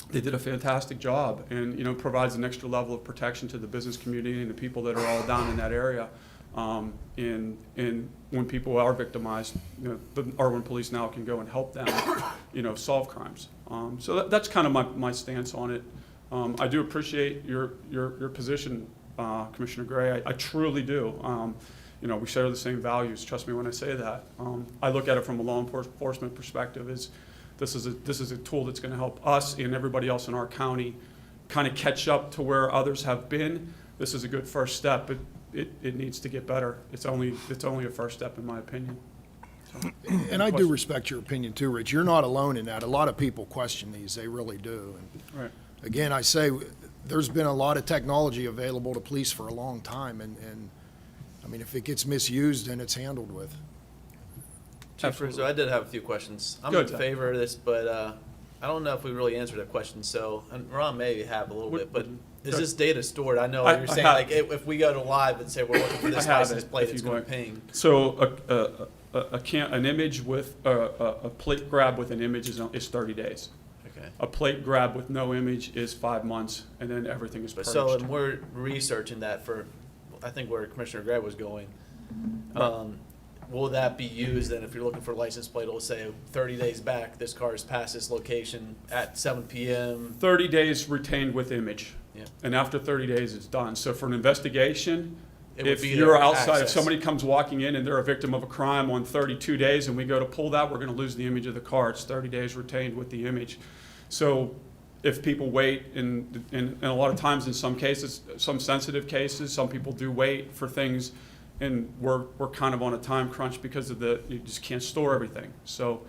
they did a fantastic job, and provides an extra level of protection to the business community and the people that are all down in that area. And when people are victimized, the Irwin Police now can go and help them, solve crimes. So that's kind of my stance on it. I do appreciate your position, Commissioner Gray. I truly do. We share the same values. Trust me when I say that. I look at it from a law enforcement perspective. This is a tool that's going to help us and everybody else in our county kind of catch up to where others have been. This is a good first step, but it needs to get better. It's only a first step, in my opinion. So, And I do respect your opinion too, Rich. You're not alone in that. A lot of people question these. They really do. And right. again, I say there's been a lot of technology available to police for a long time. And if it gets misused, then it's handled with. Chief Rizzo, I did have a few questions. I'm Good. in favor of this, but I don't know if we really answered that question. So, and Ron may have a little bit, but is this data stored? I know you're saying if we go to live and say we're looking for this license plate, it's going to ping. So an image with a plate grab with an image is 30 days. Okay. A plate grab with no image is 5 months, and then everything is purged. So, and we're researching that for, I think where Commissioner Gray was going. Will that be used then if you're looking for a license plate? It'll say 30 days back, this car has passed this location at 7 p.m. 30 days retained with image. Yeah. And after 30 days, it's done. So for an investigation, it would If be you're their outside, if access. somebody comes walking in and they're a victim of a crime on 32 days and we go to pull that, we're going to lose the image of the car. It's 30 days retained with the image. So if people wait, and a lot of times in some cases, some sensitive cases, some people do wait for things, and we're kind of on a time crunch because of you just can't store everything. So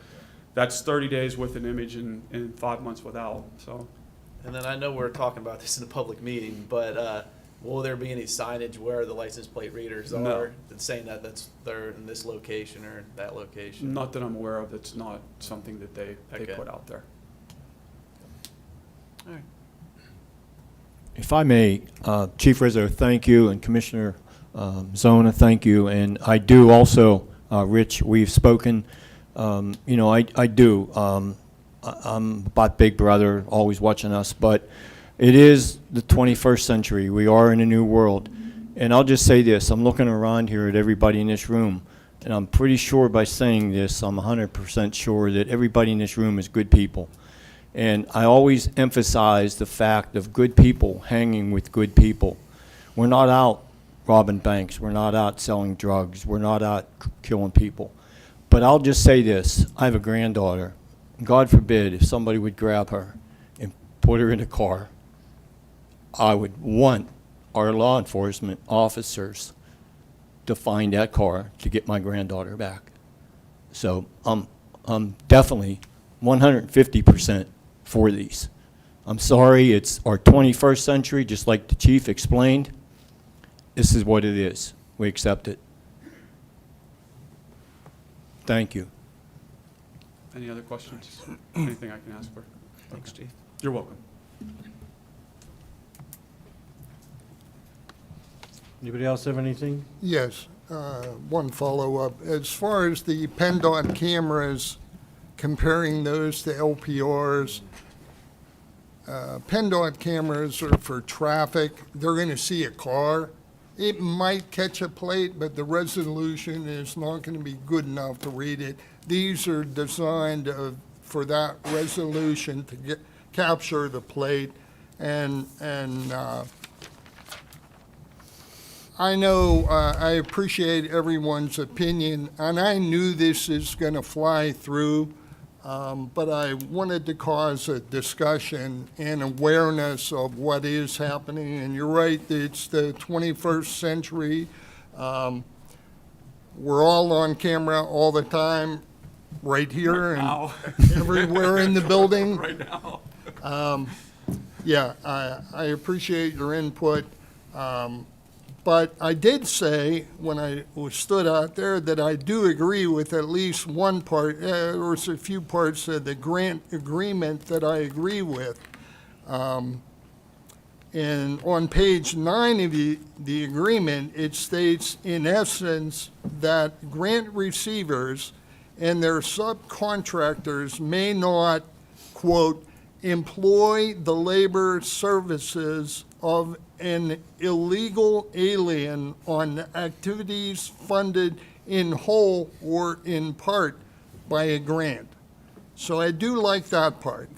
that's 30 days with an image and 5 months without, so. And then I know we're talking about this in a public meeting, but will there be any signage where the license plate readers No. are that's saying that they're in this location or that location? Not that I'm aware of. It's not something that they Okay. put out there. All right. If I may, Chief Rizzo, thank you, and Commissioner Zona, thank you. And I do also, Rich, we've spoken, you know, I do. I'm about Big Brother, always watching us, but it is the 21st century. We are in a new world. And I'll just say this, I'm looking around here at everybody in this room, and I'm pretty sure by saying this, I'm 100% sure that everybody in this room is good people. And I always emphasize the fact of good people hanging with good people. We're not out robbing banks. We're not out selling drugs. We're not out killing people. But I'll just say this. I have a granddaughter. God forbid if somebody would grab her and put her in a car, I would want our law enforcement officers to find that car to get my granddaughter back. So I'm definitely 150% for these. I'm sorry, it's our 21st century, just like the chief explained. This is what it is. We accept it. Thank you. Any other questions? Anything I can ask for? Thanks, Chief. You're welcome. Anybody else have anything? Yes, one follow-up. As far as the PennDOT cameras, comparing those to LPRs, PennDOT cameras are for traffic. They're going to see a car. It might catch a plate, but the resolution is not going to be good enough to read it. These are designed for that resolution to capture the plate. And I know I appreciate everyone's opinion, and I knew this is going to fly through, but I wanted to cause a discussion and awareness of what is happening. And you're right, it's the 21st century. We're all on camera all the time, right here and everywhere in the building. Right now. Yeah, I appreciate your input. But I did say, when I stood out there, that I do agree with at least one part, or a few parts of the grant agreement that I agree with. And on page 9 of the agreement, it states, in essence, that grant receivers and their subcontractors may not, quote, employ the labor services of an illegal alien on activities funded in whole or in part by a grant. So I do like that part.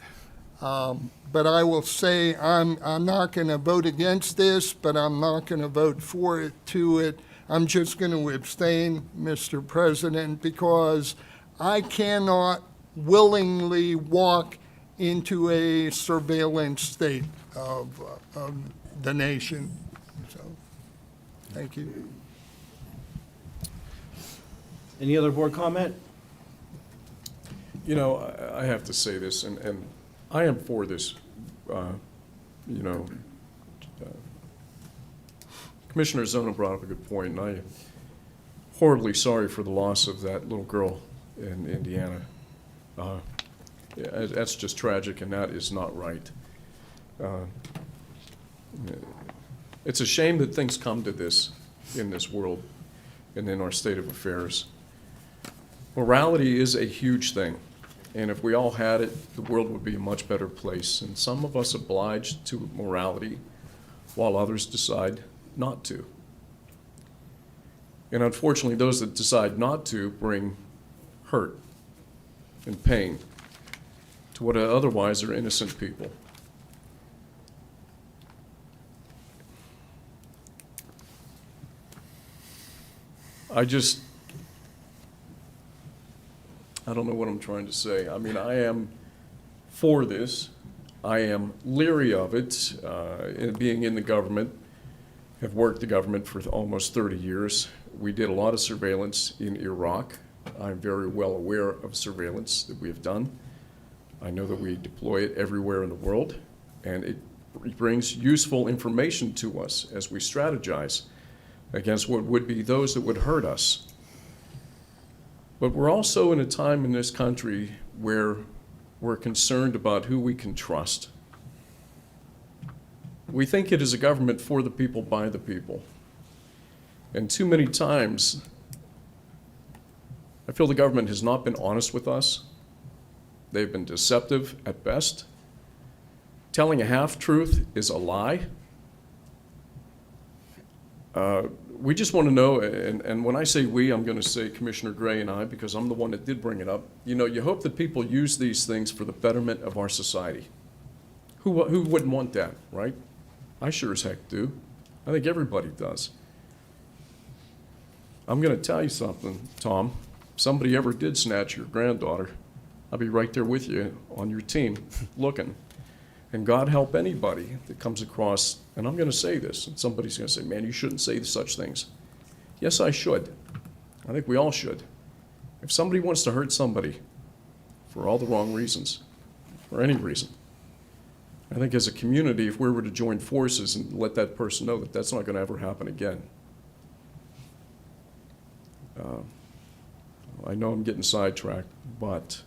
But I will say I'm not going to vote against this, but I'm not going to vote for it, to it. I'm just going to abstain, Mr. President, because I cannot willingly walk into a surveillance state of the nation. So, thank you. Any other board comment? You know, I have to say this, and I am for this, you know. Commissioner Zona brought up a good point, and I am horribly sorry for the loss of that little girl in Indiana. Yeah, that's just tragic, and that is not right. It's a shame that things come to this in this world and in our state of affairs. Morality is a huge thing, and if we all had it, the world would be a much better place. And some of us oblige to morality while others decide not to. And unfortunately, those that decide not to bring hurt and pain to what otherwise are innocent people. I don't know what I'm trying to say. I mean, I am for this. I am leery of it, being in the government. Have worked the government for almost 30 years. We did a lot of surveillance in Iraq. I'm very well aware of surveillance that we have done. I know that we deploy it everywhere in the world, and it brings useful information to us as we strategize against what would be those that would hurt us. But we're also in a time in this country where we're concerned about who we can trust. We think it is a government for the people, by the people. And too many times, I feel the government has not been honest with us. They've been deceptive at best. Telling a half-truth is a lie. We just want to know, and when I say we, I'm going to say Commissioner Gray and I, because I'm the one that did bring it up. You know, you hope that people use these things for the betterment of our society. Who wouldn't want that, right? I sure as heck do. I think everybody does. I'm going to tell you something, Tom. If somebody ever did snatch your granddaughter, I'll be right there with you on your team looking. And God help anybody that comes across, and I'm going to say this, and somebody's going to say, man, you shouldn't say such things. Yes, I should. I think we all should. If somebody wants to hurt somebody for all the wrong reasons, for any reason, I think as a community, if we were to join forces and let that person know that that's not going to ever happen again. I know I'm getting sidetracked, but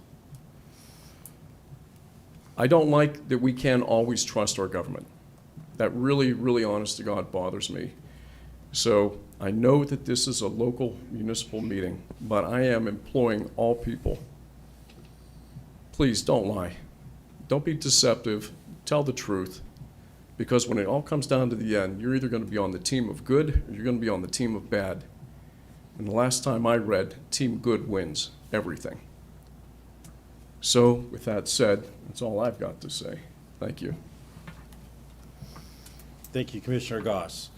I don't like that we can't always trust our government. That really, really, honest to God, bothers me. So I know that this is a local municipal meeting, but I am imploring all people, please don't lie. Don't be deceptive. Tell the truth. Because when it all comes down to the end, you're either going to be on the team of good or you're going to be on the team of bad. And the last time I read, Team Good wins everything. So, with that said, that's all I've got to say. Thank you. Thank you, Commissioner Goss.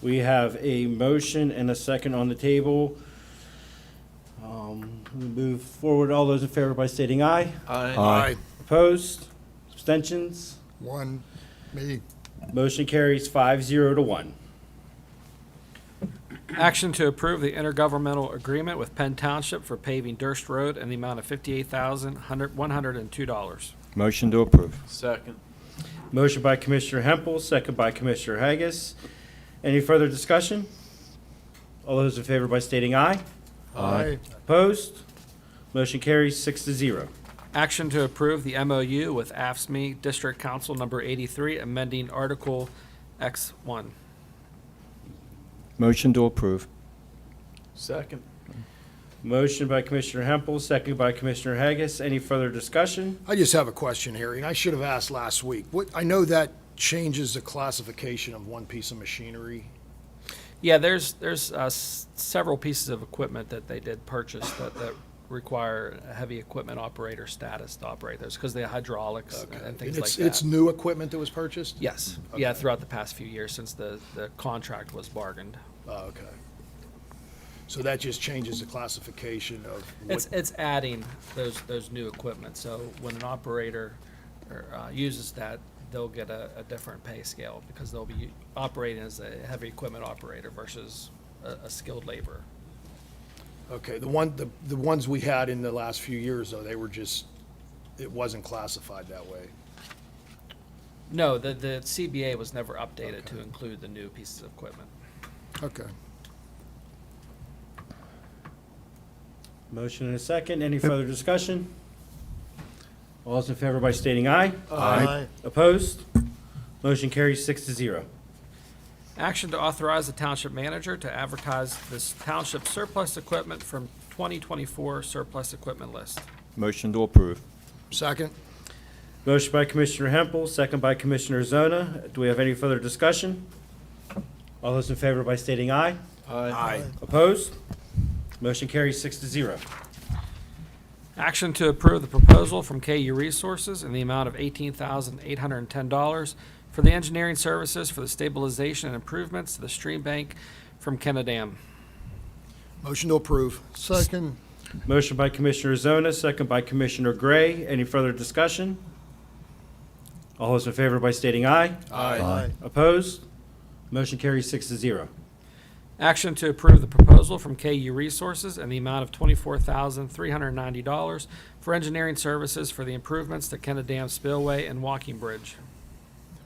We have a motion and a second on the table. We move forward. All those in favor by stating aye. Aye. Opposed? Abstentions? One, me. Motion carries 5-0 to 1. Action to approve the intergovernmental agreement with Penn Township for paving Durst Road in the amount of $58,102. Motion to approve. Second. Motion by Commissioner Hempel, second by Commissioner Haggis. Any further discussion? All those in favor by stating aye. Aye. Opposed? Motion carries 6-0. Action to approve the MOU with AFSCME District Council Number 83, amending Article X1. Motion to approve. Second. Motion by Commissioner Hempel, second by Commissioner Haggis. Any further discussion? I just have a question, Harry, and I should have asked last week. I know that changes the classification of one piece of machinery. Yeah, there's several pieces of equipment that they did purchase that require a heavy equipment operator status to operate those because they're hydraulics and things like that. It's new equipment that was purchased? Yes. Okay. Yeah, throughout the past few years since the contract was bargained. Oh, okay. So that just changes the classification of what... It's adding those new equipment. So when an operator uses that, they'll get a different pay scale because they'll be operating as a heavy equipment operator versus a skilled laborer. Okay, the ones we had in the last few years, though, they were just, it wasn't classified that way. No, the CBA was never updated to include the new pieces of equipment. Okay. Motion and a second. Any further discussion? All those in favor by stating aye. Aye. Opposed? Motion carries 6-0. Action to authorize the township manager to advertise this township surplus equipment from 2024 surplus equipment list. Motion to approve. Second? Motion by Commissioner Hempel, second by Commissioner Zona. Do we have any further discussion? All those in favor by stating aye. Aye. Opposed? Motion carries 6-0. Action to approve the proposal from KU Resources in the amount of $18,810 for the engineering services for the stabilization and improvements to the stream bank from Kennedamm. Motion to approve. Second. Motion by Commissioner Zona, second by Commissioner Gray. Any further discussion? All those in favor by stating aye. Aye. Opposed? Motion carries 6-0. Action to approve the proposal from KU Resources in the amount of $24,390 for engineering services for the improvements to Kenna Dam Spillway and Walking Bridge.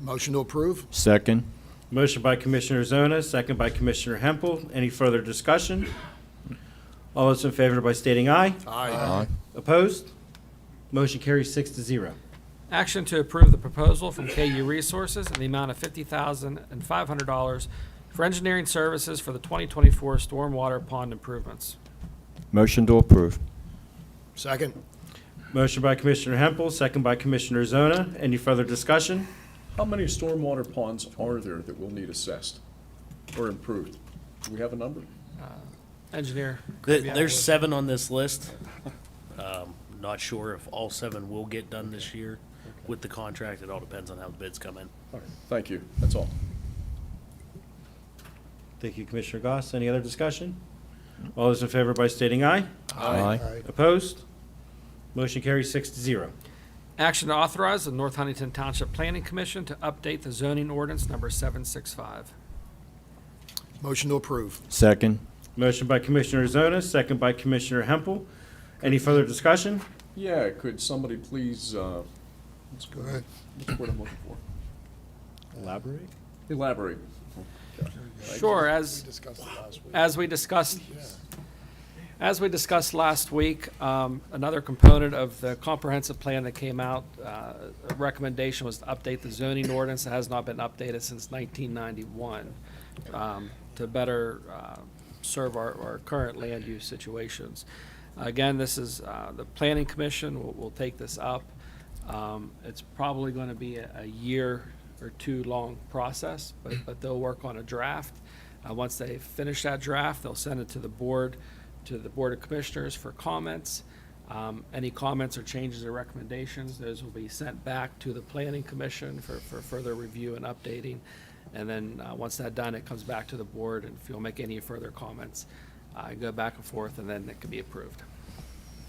Motion to approve. Second. Motion by Commissioner Zona, second by Commissioner Hempel. Any further discussion? All those in favor by stating aye. Aye. Opposed? Motion carries 6-0. Action to approve the proposal from KU Resources in the amount of $50,500 for engineering services for the 2024 stormwater pond improvements. Motion to approve. Second. Motion by Commissioner Hempel, second by Commissioner Zona. Any further discussion? How many stormwater ponds are there that will need assessed or improved? Do we have a number? Engineer. There's 7 on this list. Not sure if all 7 will get done this year with the contract. It all depends on how the bids come in. All right, thank you. That's all. Thank you, Commissioner Goss. Any other discussion? All those in favor by stating aye. Aye. Opposed? Motion carries 6-0. Action to authorize the North Huntington Township Planning Commission to update the zoning ordinance number 765. Motion to approve. Second. Motion by Commissioner Zona, second by Commissioner Hempel. Any further discussion? Yeah, could somebody please, Go ahead. what's the word I'm looking for? Elaborate. Elaborate. Sure, Discussed it last week. as we discussed last week, another component of the comprehensive plan that came out, a recommendation was to update the zoning ordinance that has not been updated since 1991 to better serve our current land use situations. Again, this is, the Planning Commission will take this up. It's probably going to be a year or two long process, but they'll work on a draft. Once they finish that draft, they'll send it to the Board of Commissioners for comments. Any comments or changes or recommendations, those will be sent back to the Planning Commission for further review and updating. And then, once that's done, it comes back to the board, and if you'll make any further comments, go back and forth, and then it can be approved.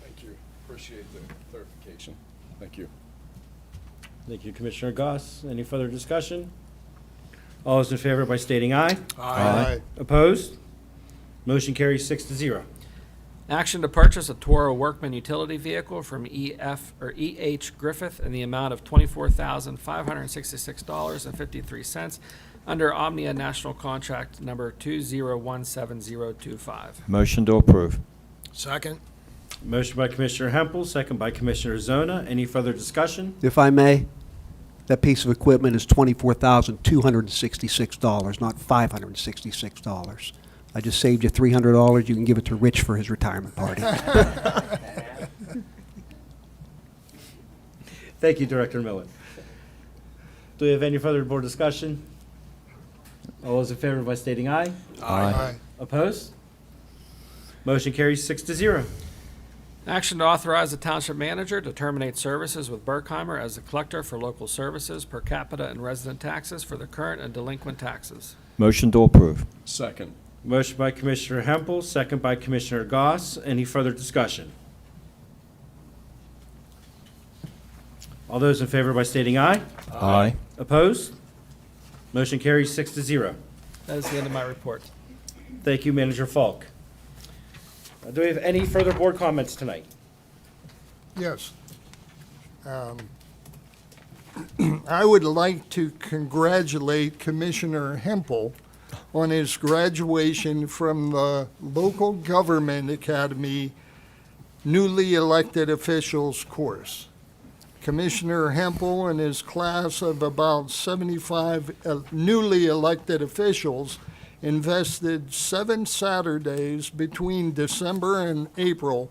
Thank you. Appreciate the clarification. Thank you. Thank you, Commissioner Goss. Any further discussion? All those in favor by stating aye. Aye. Opposed? Motion carries 6-0. Action to purchase a Toro Workman utility vehicle from E.H. Griffith in the amount of $24,566.53 under Omnia National Contract Number 2017025. Motion to approve. Second. Motion by Commissioner Hempel, second by Commissioner Zona. Any further discussion? If I may, that piece of equipment is $24,266, not $566. I just saved you $300. You can give it to Rich for his retirement party. Thank you, Director Miller. Do we have any further board discussion? All those in favor by stating aye. Aye. Opposed? Motion carries 6-0. Action to authorize the township manager to terminate services with Berkheimer as the collector for local services per capita and resident taxes for the current and delinquent taxes. Motion to approve. Second. Motion by Commissioner Hempel, second by Commissioner Goss. Any further discussion? All those in favor by stating aye. Aye. Opposed? Motion carries 6-0. That is the end of my report. Thank you, Manager Falk. Do we have any further board comments tonight? Yes. I would like to congratulate Commissioner Hempel on his graduation from the Local Government Academy newly elected officials course. Commissioner Hempel and his class of about 75 newly elected officials invested 7 Saturdays between December and April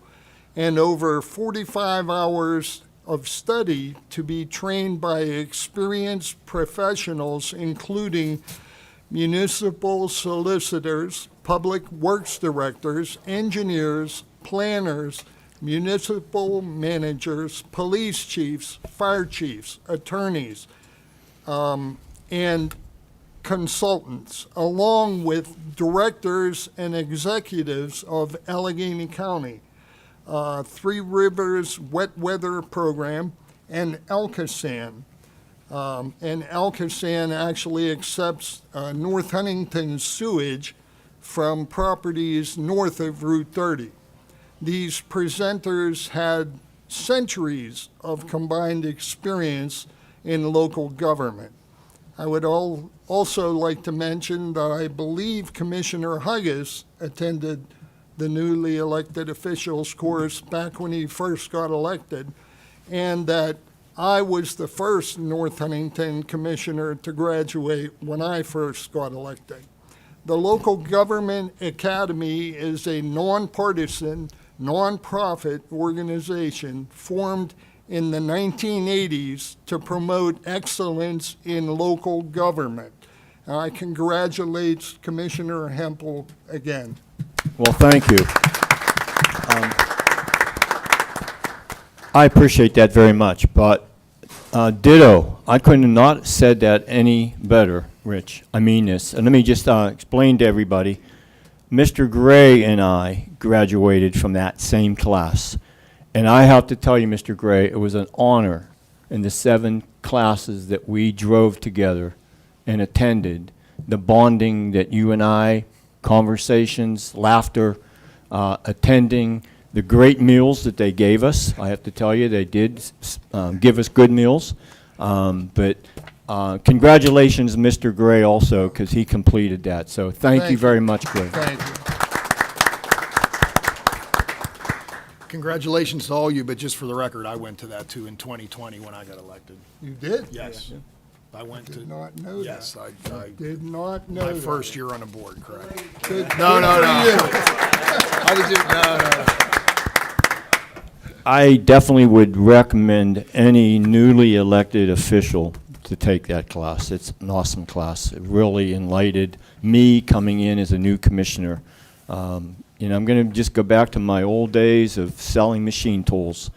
and over 45 hours of study to be trained by experienced professionals, including municipal solicitors, public works directors, engineers, planners, municipal managers, police chiefs, fire chiefs, attorneys, and consultants, along with directors and executives of Allegheny County, Three Rivers Wet Weather Program, and Alcosan. And Alcosan actually accepts North Huntington sewage from properties north of Route 30. These presenters had centuries of combined experience in local government. I would also like to mention that I believe Commissioner Huggis attended the newly elected officials course back when he first got elected, and that I was the first North Huntington commissioner to graduate when I first got elected. The Local Government Academy is a nonpartisan, nonprofit organization formed in the 1980s to promote excellence in local government. And I congratulate Commissioner Hempel again. Well, thank you. I appreciate that very much, but ditto, I could not have said that any better, Rich. I mean this, and let me just explain to everybody. Mr. Gray and I graduated from that same class, and I have to tell you, Mr. Gray, it was an honor in the 7 classes that we drove together and attended, the bonding that you and I, conversations, laughter, attending, the great meals that they gave us. I have to tell you, they did give us good meals. But congratulations, Mr. Gray, also, because he completed that. So thank you very much, Gray. Thank you. Congratulations to all you, but just for the record, I went to that too in 2020 when I got elected. You did? Yes. I went to. Did not know that. Yes, I Did not know my that. first year on the board, correct? Good- No, good no, for no. you. I was just, no. I definitely would recommend any newly elected official to take that class. It's an awesome class. It really enlightened me coming in as a new commissioner. You know, I'm going to just go back to my old days of selling machine tools.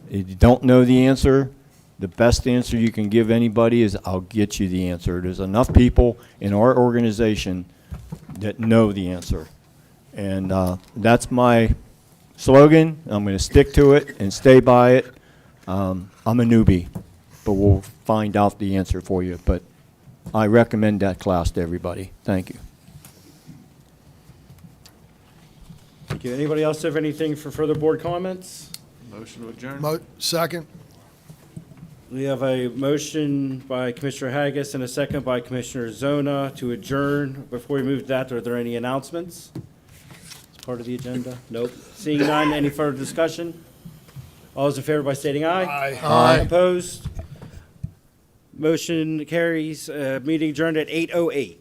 If you don't know the answer, the best answer you can give anybody is, I'll get you the answer. There's enough people in our organization that know the answer. And that's my slogan. I'm going to stick to it and stay by it. I'm a newbie, but we'll find out the answer for you. But I recommend that class to everybody. Thank you. Thank you. Anybody else have anything for further board comments? Motion to adjourn. Second. We have a motion by Commissioner Haggis and a second by Commissioner Zona to adjourn. Before we move to that, are there any announcements? As part of the agenda? Nope. Seeing none, any further discussion? All those in favor by stating aye. Aye. Aye. Opposed? Motion carries. Meeting adjourned at 8:08.